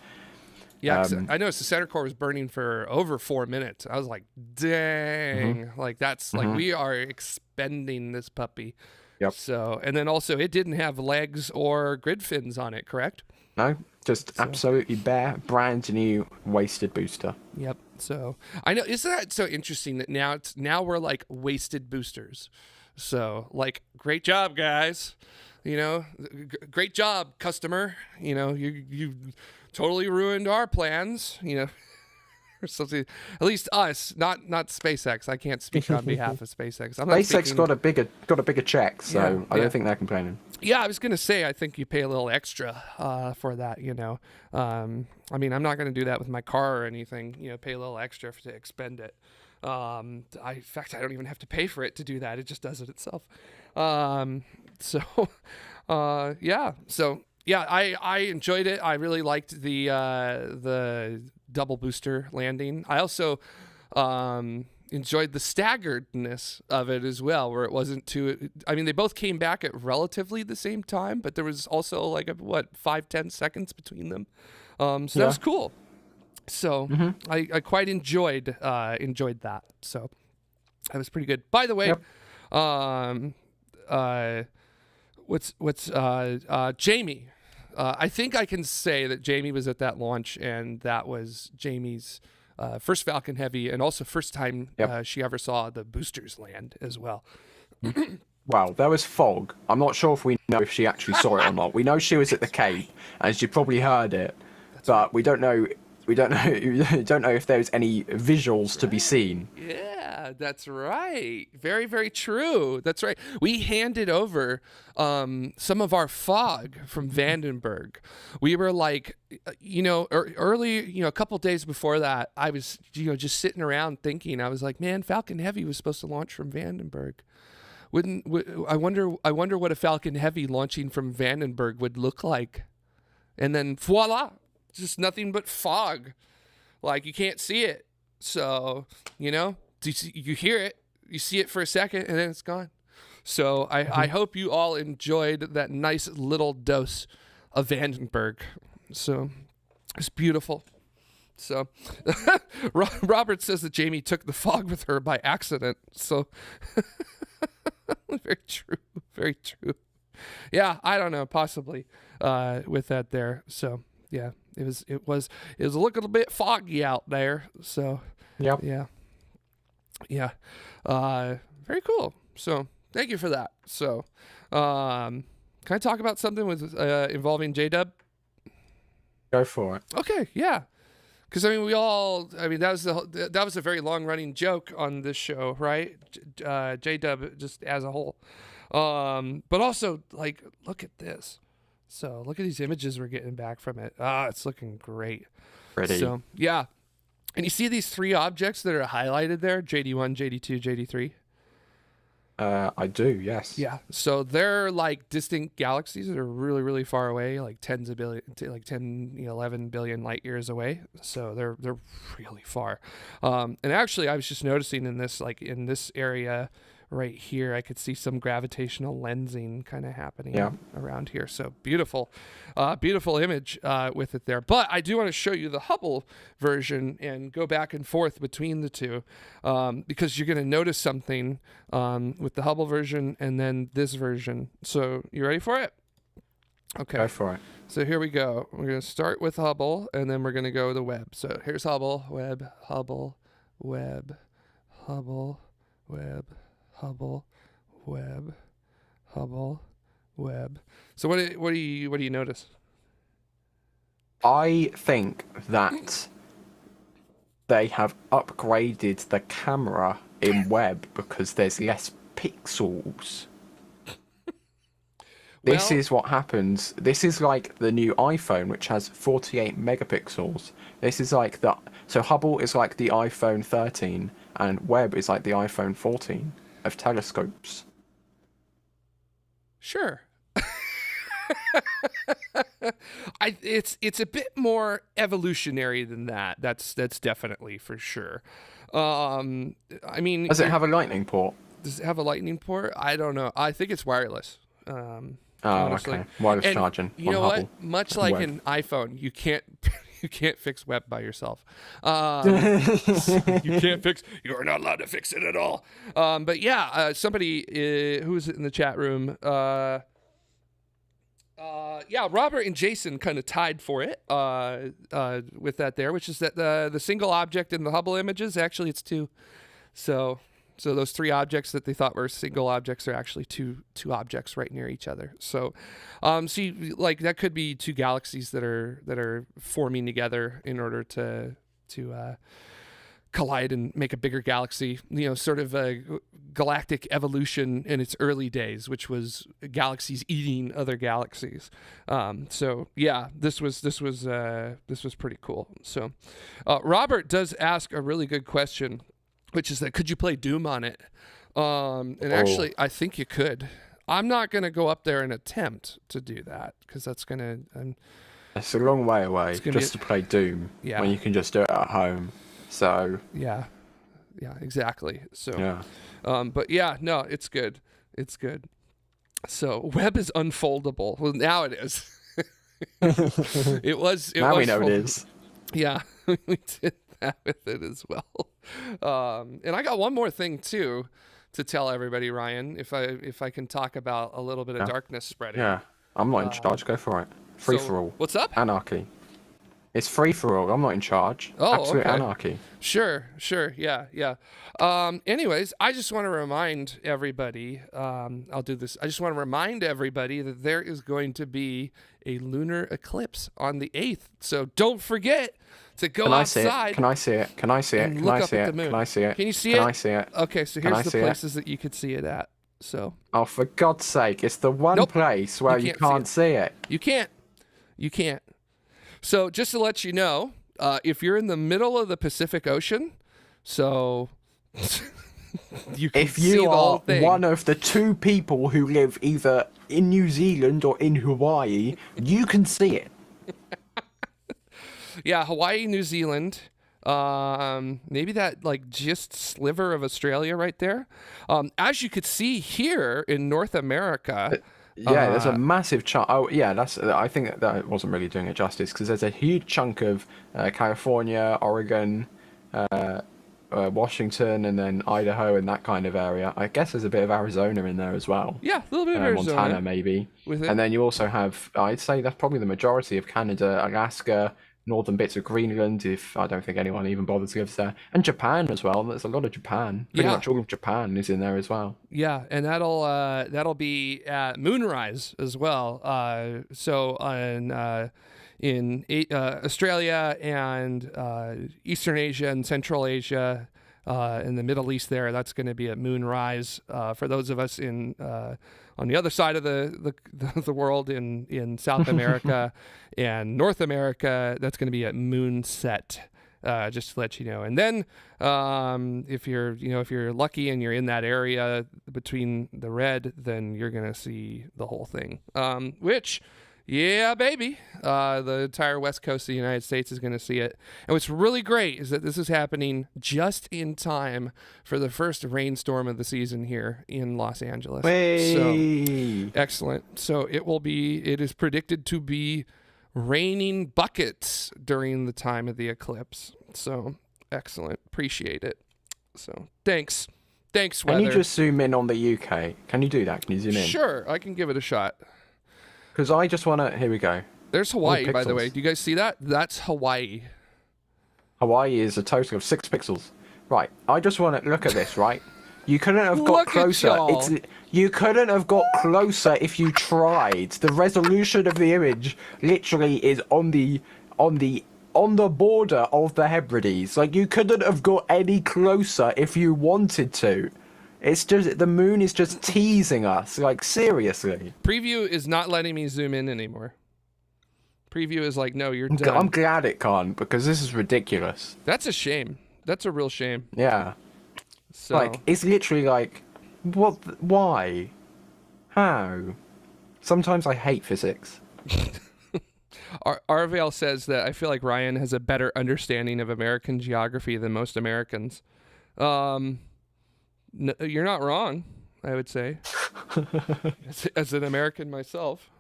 Yeah, 'cause I noticed the center core was burning for over 4 minutes. I was like, dang, like that's like we are expending this puppy. Yep. So, and then also it didn't have legs or grid fins on it, correct? No, just absolutely bare, brand new, wasted booster. Yep. So I know, isn't that so interesting that now we're like wasted boosters. So like, great job, guys. You know, great job, customer. You know, you totally ruined our plans. You know, or something. At least us, not SpaceX. I can't speak on behalf of SpaceX. I'm not SpaceX speaking... got a bigger check, so I don't think they're complaining. Yeah, I was gonna say I think you pay a little extra for that. You know, I mean, I'm not gonna do that with my car or anything. You know, pay a little extra to expend it. In fact, I don't even have to pay for it to do that. It just does it itself. I enjoyed it. I really liked the double booster landing. I also enjoyed the staggeredness of it as well, where it wasn't too. I mean, they both came back at relatively the same time, but there was also like 5-10 seconds between them. So that was cool. So I quite enjoyed that. So that was pretty good. By the way, Jamie? I think I can say that Jamie was at that launch, and that was Jamie's first Falcon Heavy, and also first time she ever saw the boosters land as well. Well, there was fog. I'm not sure if we know if she actually saw it or not. We know she was at the Cape, and she probably heard it, but we don't know. We don't know if there's any visuals to be seen. Yeah, that's right. Very, very true. That's right. We handed over some of our fog from Vandenberg. We were like, early, a couple days before that, I was, just sitting around thinking. I was like, man, Falcon Heavy was supposed to launch from Vandenberg. I wonder what a Falcon Heavy launching from Vandenberg would look like. And then voila. Just nothing but fog. Like, you can't see it. So, you hear it, you see it for a second, and then it's gone. So I hope you all enjoyed that nice little dose of Vandenberg. So it's beautiful. So Robert says that Jamie took the fog with her by accident. So very true. Very true. Yeah, I don't know, possibly with that there. So yeah. It was a little bit foggy out there, so yeah, very cool. So thank you for that. So, can I talk about something with involving J-Dub? Go for it. Okay, yeah, because that was a very long running joke on this show, right? J-Dub just as a whole, but also like, look at this. So look at these images we're getting back from it. It's looking great. Pretty. So yeah. And you see these three objects that are highlighted there, JD1, JD2, JD3? I do, yes. Yeah. So they're like distant galaxies that are really, really far away, like 10, 11 billion light years away. So they're really far. And actually I was just noticing in this area right here, I could see some gravitational lensing kind of happening around here. So beautiful image with it there. But I do want to show you the Hubble version and go back and forth between the two because you're going to notice something with the Hubble version and then this version. So you ready for it? Okay. Go for it. So here we go. We're going to start with Hubble and then we're going to go to Webb. So here's Hubble, Webb, Hubble, Webb, Hubble, Webb, Hubble, Webb, Hubble, Webb. So what do you notice? I think that they have upgraded the camera in Webb because there's less pixels. This is what happens. This is like the new iPhone, which has 48 megapixels. This is like so Hubble is like the iPhone 13, and Webb is like the iPhone 14 of telescopes. Sure. It's a bit more evolutionary than that. That's definitely for sure. I mean, Does it have a lightning port? Does it have a lightning port? I don't know. I think it's wireless. Honestly. Okay. Wireless charging. You know Hubble. what? Much like an iPhone, you can't fix Webb by yourself. You can't fix. You're not allowed to fix it at all. But yeah, somebody who's in the chat room. Yeah, Robert and Jason kind of tied for it with that there, which is that the single object in the Hubble images, actually it's two. So those three objects that they thought were single objects are actually two objects right near each other. So see, like that could be two galaxies that are forming together in order to collide and make a bigger galaxy, you know, sort of a galactic evolution in its early days, which was galaxies eating other galaxies. So yeah, this was pretty cool. So Robert does ask a really good question, which is that could you play Doom on it? Actually, I think you could. I'm not going to go up there and attempt to do that because that's going to... it's a long way away just to play Doom when you can just do it at home. So yeah, exactly. So yeah. But yeah, no, it's good. It's good. So Webb is unfoldable. Well, now it is. It was. Now we know it is. Yeah, we did that with it as well. And I got one more thing too to tell everybody, Ryan. If I can talk about a little bit of darkness spreading. Yeah, I'm not in charge. Go for it. Free for all. What's up? Anarchy. It's free for all. I'm not in charge. Absolute anarchy. Sure. Yeah. Anyways, I just want to remind everybody, I'll do this. I just want to remind everybody that there is going to be a lunar eclipse on the 8th. So don't forget to go outside. Can I see it? Can I see it? Can I see it? Can I see it? Can you see it? Can I see it? Okay, so here's the places that you could see it at. So. Oh, for God's sake. It's the one place where you can't see it. You can't. So just to let you know, if you're in the middle of the Pacific Ocean, so you can see the whole thing. One of the two people who live either in New Zealand or in Hawaii, you can see it. Yeah, Hawaii, New Zealand, maybe that like just sliver of Australia right there. As you could see here in North America. Yeah, there's a massive chunk. Oh, yeah, I think that wasn't really doing it justice because there's a huge chunk of California, Oregon, Washington, and then Idaho and that kind of area. I guess there's a bit of Arizona in there as well. Yeah, a little bit of Arizona. Montana, maybe. And then you also have, I'd say that's probably the majority of Canada, Alaska, northern bits of Greenland, if I don't think anyone even bothers lives there, and Japan as well. There's a lot of Japan. Pretty much all of Japan is in there as well. Yeah, and that'll be at moonrise as well. So in Australia and Eastern Asia and Central Asia, in the Middle East there, that's going to be at moonrise. For those of us in on the other side of the world in South America and North America, that's going to be at moonset. Just to let you know. And then if you're lucky and you're in that area between the red, then you're going to see the whole thing. Which, yeah, baby, the entire west coast of the United States is going to see it. And what's really great is that this is happening just in time for the first rainstorm of the season here in Los Angeles. So excellent. So it is predicted to be raining buckets during the time of the eclipse. So excellent. Appreciate it. So thanks weather. Can you just zoom in on the UK? Can you do that? Can you zoom in? Sure, I can give it a shot. Because I just want to... Here we go. There's Hawaii, by the way. Do you guys see that? That's Hawaii. Hawaii is a total of 6 pixels. Right. I just want to look at this, right? You couldn't have got Look at closer. y'all. You couldn't have got closer if you tried. The resolution of the image literally is on the border of the Hebrides. Like, you couldn't have got any closer if you wanted to. It's just the moon is just teasing us. Like, seriously. Preview is not letting me zoom in anymore. Preview is like, no, you're done. I'm glad it can't, because this is ridiculous. That's a shame. That's a real shame. Yeah. So, Like, it's literally like, what? Why? How? Sometimes I hate physics. Arvale says that I feel like Ryan has a better understanding of American geography than most Americans. No, you're not wrong, I would say. as an American myself,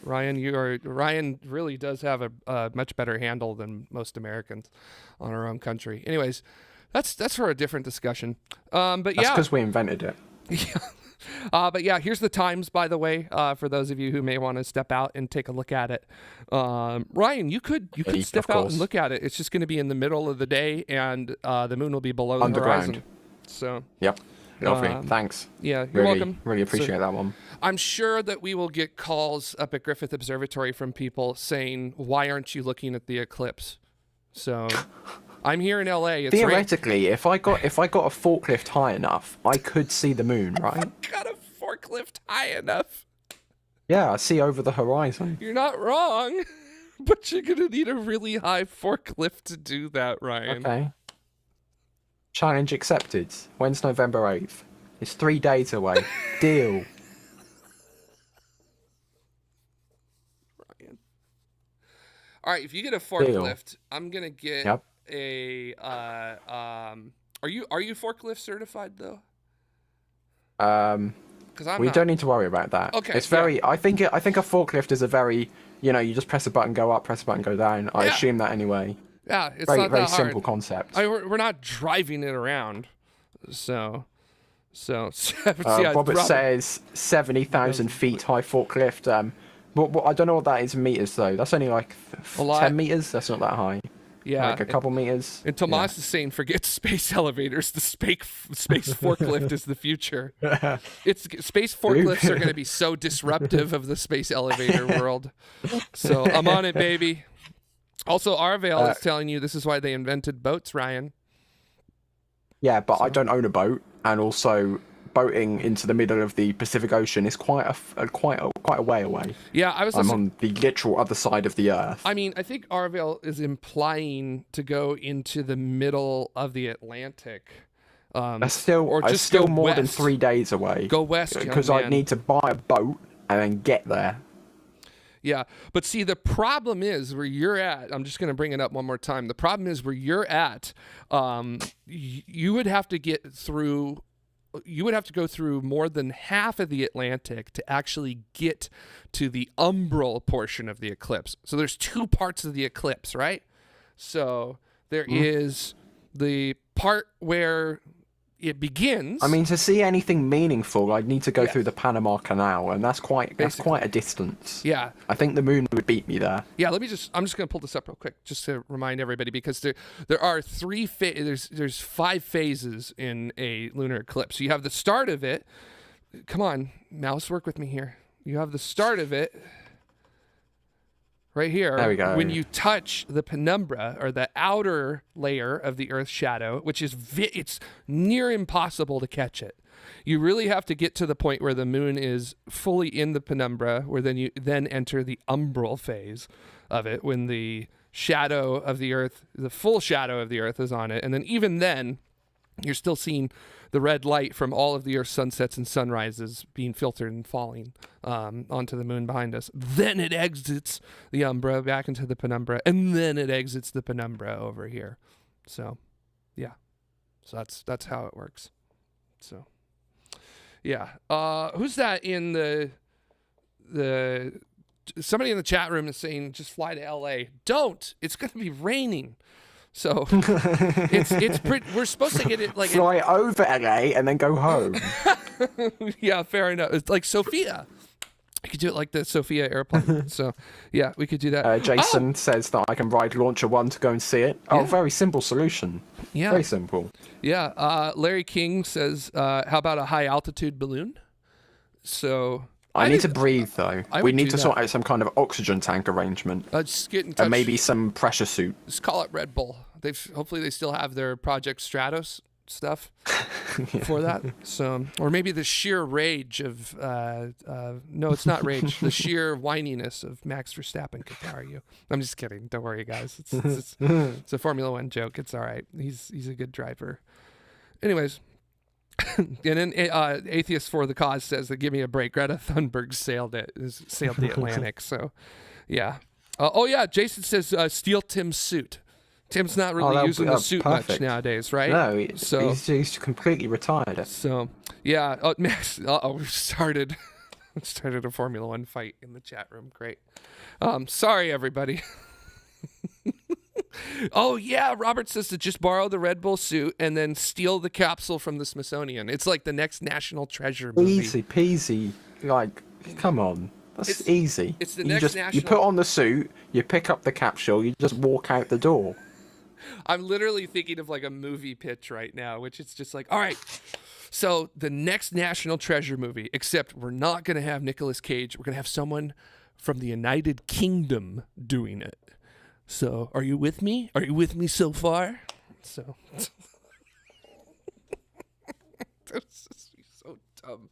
Ryan really does have a much better handle than most Americans on our own country. Anyways, that's for a different discussion. But That's yeah, because we invented it. but yeah, here's the times, by the way, for those of you who may want to step out and take a look at it. Ryan, you could step out and look at it. It's just going to be in the middle of the day, and the moon will be below the horizon. So yep, lovely. Thanks. Yeah, you're welcome. Really appreciate that one. I'm sure that we will get calls up at Griffith Observatory from people saying, "Why aren't you looking at the eclipse?" So. I'm here in LA. It's theoretically, if I got a forklift high enough, I could see the moon, right? I got a forklift high enough. Yeah, I see over the horizon. You're not wrong, but you're gonna need a really high forklift to do that, Ryan. Okay. Challenge accepted. When's November 8th? It's 3 days away. Deal. Ryan. All right, if you get a forklift, I'm gonna get. Yep. Are you forklift certified though? Because we don't need to worry about that. Okay. It's very. I think a forklift is a very. You know, you just press a button, go up, press a button, go down. I assume that anyway. Yeah, it's very, not very that hard. simple concept. We're not driving it around, so. Robert says 70,000 feet high forklift. But I don't know what that is in meters though. That's only like 10 meters. That's not that high. Yeah, like a couple meters. And Tomas is saying, forget space elevators. The space forklift is the future. Space forklifts are going to be so disruptive of the space elevator world. So I'm on it, baby. Also, Arvale is telling you this is why they invented boats, Ryan. Yeah, but I don't own a boat, and also boating into the middle of the Pacific Ocean is quite a way away. Yeah, I'm on the literal other side of the Earth. I mean, I think Arvale is implying to go into the middle of the Atlantic. That's still, or just still go more west. than 3 days away. Go west, because I'd need to buy a boat and then get there. Yeah, but see, the problem is where you're at. I'm just going to bring it up one more time. The problem is where you're at. You would have to get through. You would have to go through more than half of the Atlantic to actually get to the umbral portion of the eclipse. So there's 2 parts of the eclipse, right? So there is the part where it begins. I mean, to see anything meaningful, I'd need to go through the Panama Canal, and that's quite a distance. Yeah. I think the moon would beat me there. Yeah, I'm just going to pull this up real quick just to remind everybody, because there are there's 5 phases in a lunar eclipse. So you have the start of it. Come on, mouse, work with me here. You have the start of it right here. There we go. When you touch the penumbra, or the outer layer of the Earth's shadow, which is it's near impossible to catch it. You really have to get to the point where the moon is fully in the penumbra, where then you enter the umbral phase of it, when the shadow of the Earth, the full shadow of the Earth is on it. And then even then, you're still seeing the red light from all of the Earth's sunsets and sunrises being filtered and falling onto the moon behind us. Then it exits the umbra back into the penumbra, and then it exits the penumbra over here. So, yeah. So that's how it works. So, yeah. Who's that in the somebody in the chat room is saying just fly to LA. Don't. It's going to be raining. So we're supposed to get it like fly over LA and then go home. Yeah, fair enough. It's like Sophia. You could do it like the Sophia airplane. So, yeah, we could do that. Jason says that I can ride Launcher 1 to go and see it. Oh, very simple solution. Yeah. Very simple. Yeah. Larry King says, how about a high-altitude balloon? So... I need to breathe, though. We need to sort out some kind of oxygen tank arrangement. Just get in touch. And maybe some pressure suit. Just call it Red Bull. Hopefully they still have their Project Stratos stuff for that. So, or maybe the sheer rage of no, it's not rage. The sheer whininess of Max Verstappen could power you. I'm just kidding. Don't worry, guys. It's a Formula One joke. It's all right. He's a good driver. Anyways. And then Atheist for the Cause says that give me a break. Greta Thunberg sailed the Atlantic. So, yeah. Jason says steal Tim's suit. Tim's not really using the suit much nowadays, right? No, he's completely retired. So, yeah. Oh, Max. We started a Formula One fight in the chat room. Great. Sorry, everybody. Oh, yeah, Robert says to just borrow the Red Bull suit and then steal the capsule from the Smithsonian. It's like the next National Treasure movie. Easy peasy. Like, come on. That's easy. It's the next national... You put on the suit, you pick up the capsule, you just walk out the door. I'm literally thinking of like a movie pitch right now, which it's just like, all right, so the next National Treasure movie, except we're not going to have Nicolas Cage. We're going to have someone from the United Kingdom doing it. So, are you with me? Are you with me so far? So, this is so dumb.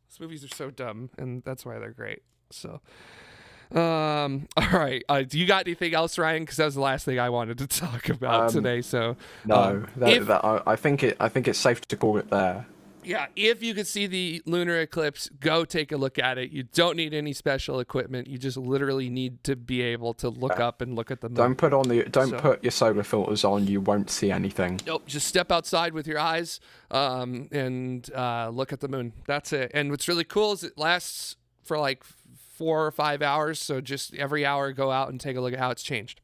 These movies are so dumb, and that's why they're great. So, all right. Do you got anything else, Ryan? Because that was the last thing I wanted to talk about today. So, no, I think it's safe to call it there. Yeah, if you could see the lunar eclipse, go take a look at it. You don't need any special equipment. You just literally need to be able to look up and look at the moon. Don't put your solar filters on. You won't see anything. Nope. Just step outside with your eyes and look at the moon. That's it. And what's really cool is it lasts for like 4 or 5 hours. So just every hour, go out and take a look at how it's changed.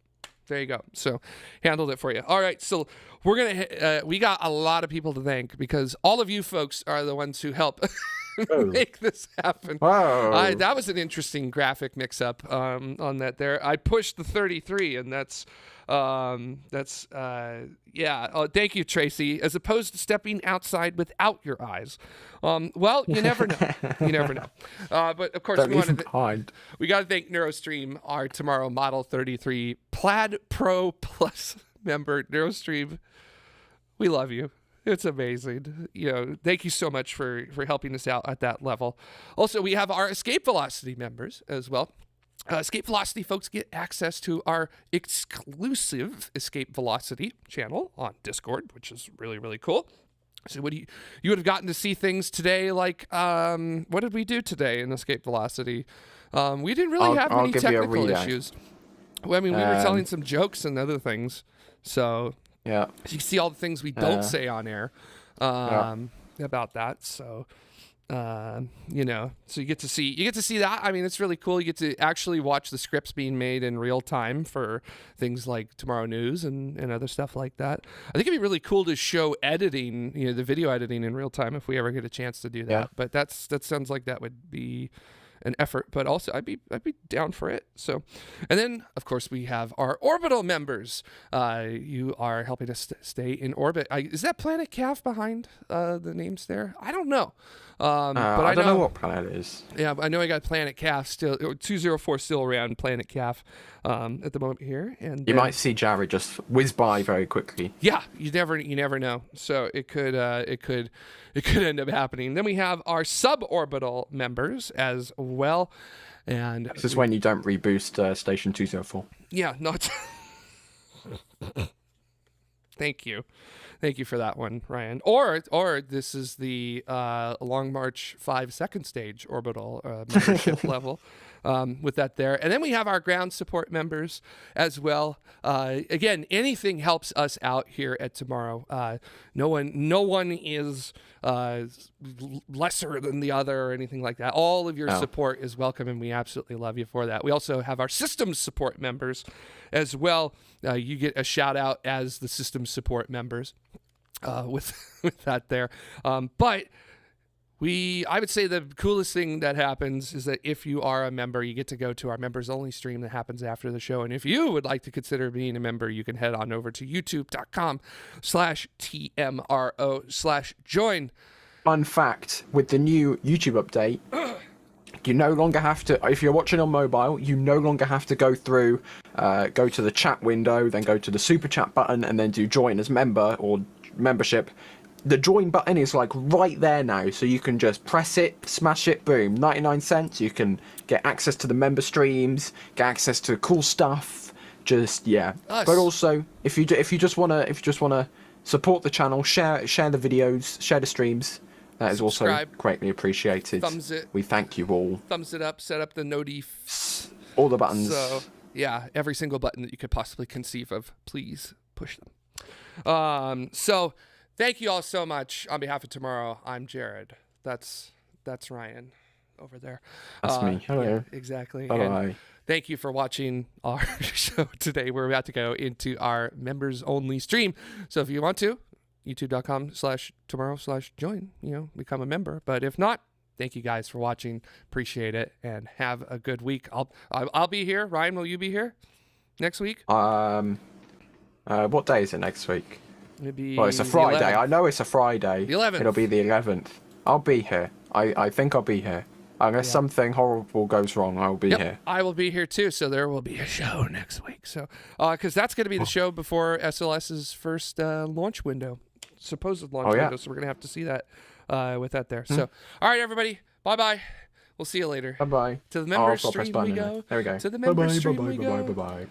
There you go. So handled it for you. All right. So we got a lot of people to thank because all of you folks are the ones who help make this happen. Wow. That was an interesting graphic mix up on that there. I pushed the 33 and that's yeah. Oh, thank you, Tracy. As opposed to stepping outside without your eyes. Well, you never know. You never know. But of course, we got to thank NeuroStream, our tomorrow Model 33 Plaid Pro Plus member. NeuroStream, we love you. It's amazing. Thank you so much for helping us out at that level. Also, we have our Escape Velocity members as well. Escape Velocity folks get access to our exclusive Escape Velocity channel on Discord, which is really, really cool. So you would have gotten to see things today like, what did we do today in Escape Velocity? We didn't really have any technical issues. Well, I mean, we were telling some jokes and other things. So yeah, you can see all the things we don't say on air about that. So, so you get to see that. I mean, it's really cool. You get to actually watch the scripts being made in real time for things like Tomorrow News and other stuff like that. I think it'd be really cool to show editing, the video editing in real time if we ever get a chance to do that. Yeah. But that sounds like that would be an effort, but also I'd be down for it. So, and then of course we have our orbital members. You are helping us stay in orbit. Is that Planet Calf behind the names there? I don't know. But I don't know what planet it is. Yeah, I know I got Planet Calf still, 204 still around Planet Calf at the moment here. And you might see Jared just whiz by very quickly. Yeah, you never know. So it could end up happening. Then we have our suborbital members as well. And this is when you don't reboost Station 204. Yeah, not. Thank you for that one, Ryan. Or this is the Long March 5 second stage orbital membership level with that there. And then we have our ground support members as well. Again, anything helps us out here at Tomorrow. No one is lesser than the other or anything like that. All of your support is welcome, and we absolutely love you for that. We also have our systems support members as well. You get a shout out as the systems support members with that there. But I would say the coolest thing that happens is that if you are a member, you get to go to our members only stream that happens after the show. And if you would like to consider being a member, you can head on over to youtube.com/TMRO/join. Fun fact, with the new YouTube update, you no longer have to, if you're watching on mobile, you no longer have to go through, go to the chat window, then go to the super chat button, and then do join as member or membership. The join button is like right there now, so you can just press it, smash it, boom, 99 cents. You can get access to the member streams, get access to cool stuff. Just yeah. But also, if you just wanna support the channel, share the videos, share the streams. That is also greatly appreciated. Thumbs it. We thank you all. Thumbs it up. Set up the notif. All the buttons. So yeah, every single button that you could possibly conceive of. Please push them. So thank you all so much. On behalf of Tomorrow, I'm Jared. That's Ryan over there. That's me. Hello. Yeah, exactly. Bye. Thank you for watching our show today. We're about to go into our members only stream. So if you want to, youtube.com/tomorrow/join, become a member. But if not, thank you guys for watching. Appreciate it, and have a good week. I'll be here. Ryan, will you be here next week? What day is it next week? Maybe. Well, it's a Friday. I know it's a Friday. The 11th. It'll be the 11th. I'll be here. I think I'll be here. Unless something horrible goes wrong, I'll be here. I will be here too, so there will be a show next week. So, because that's going to be the show before SLS's first launch window, supposed launch window. So we're going to have to see that with that there. So, all right, everybody, bye. We'll see you later. Bye. To the members stream we go. There we go. To the members stream we go. Bye.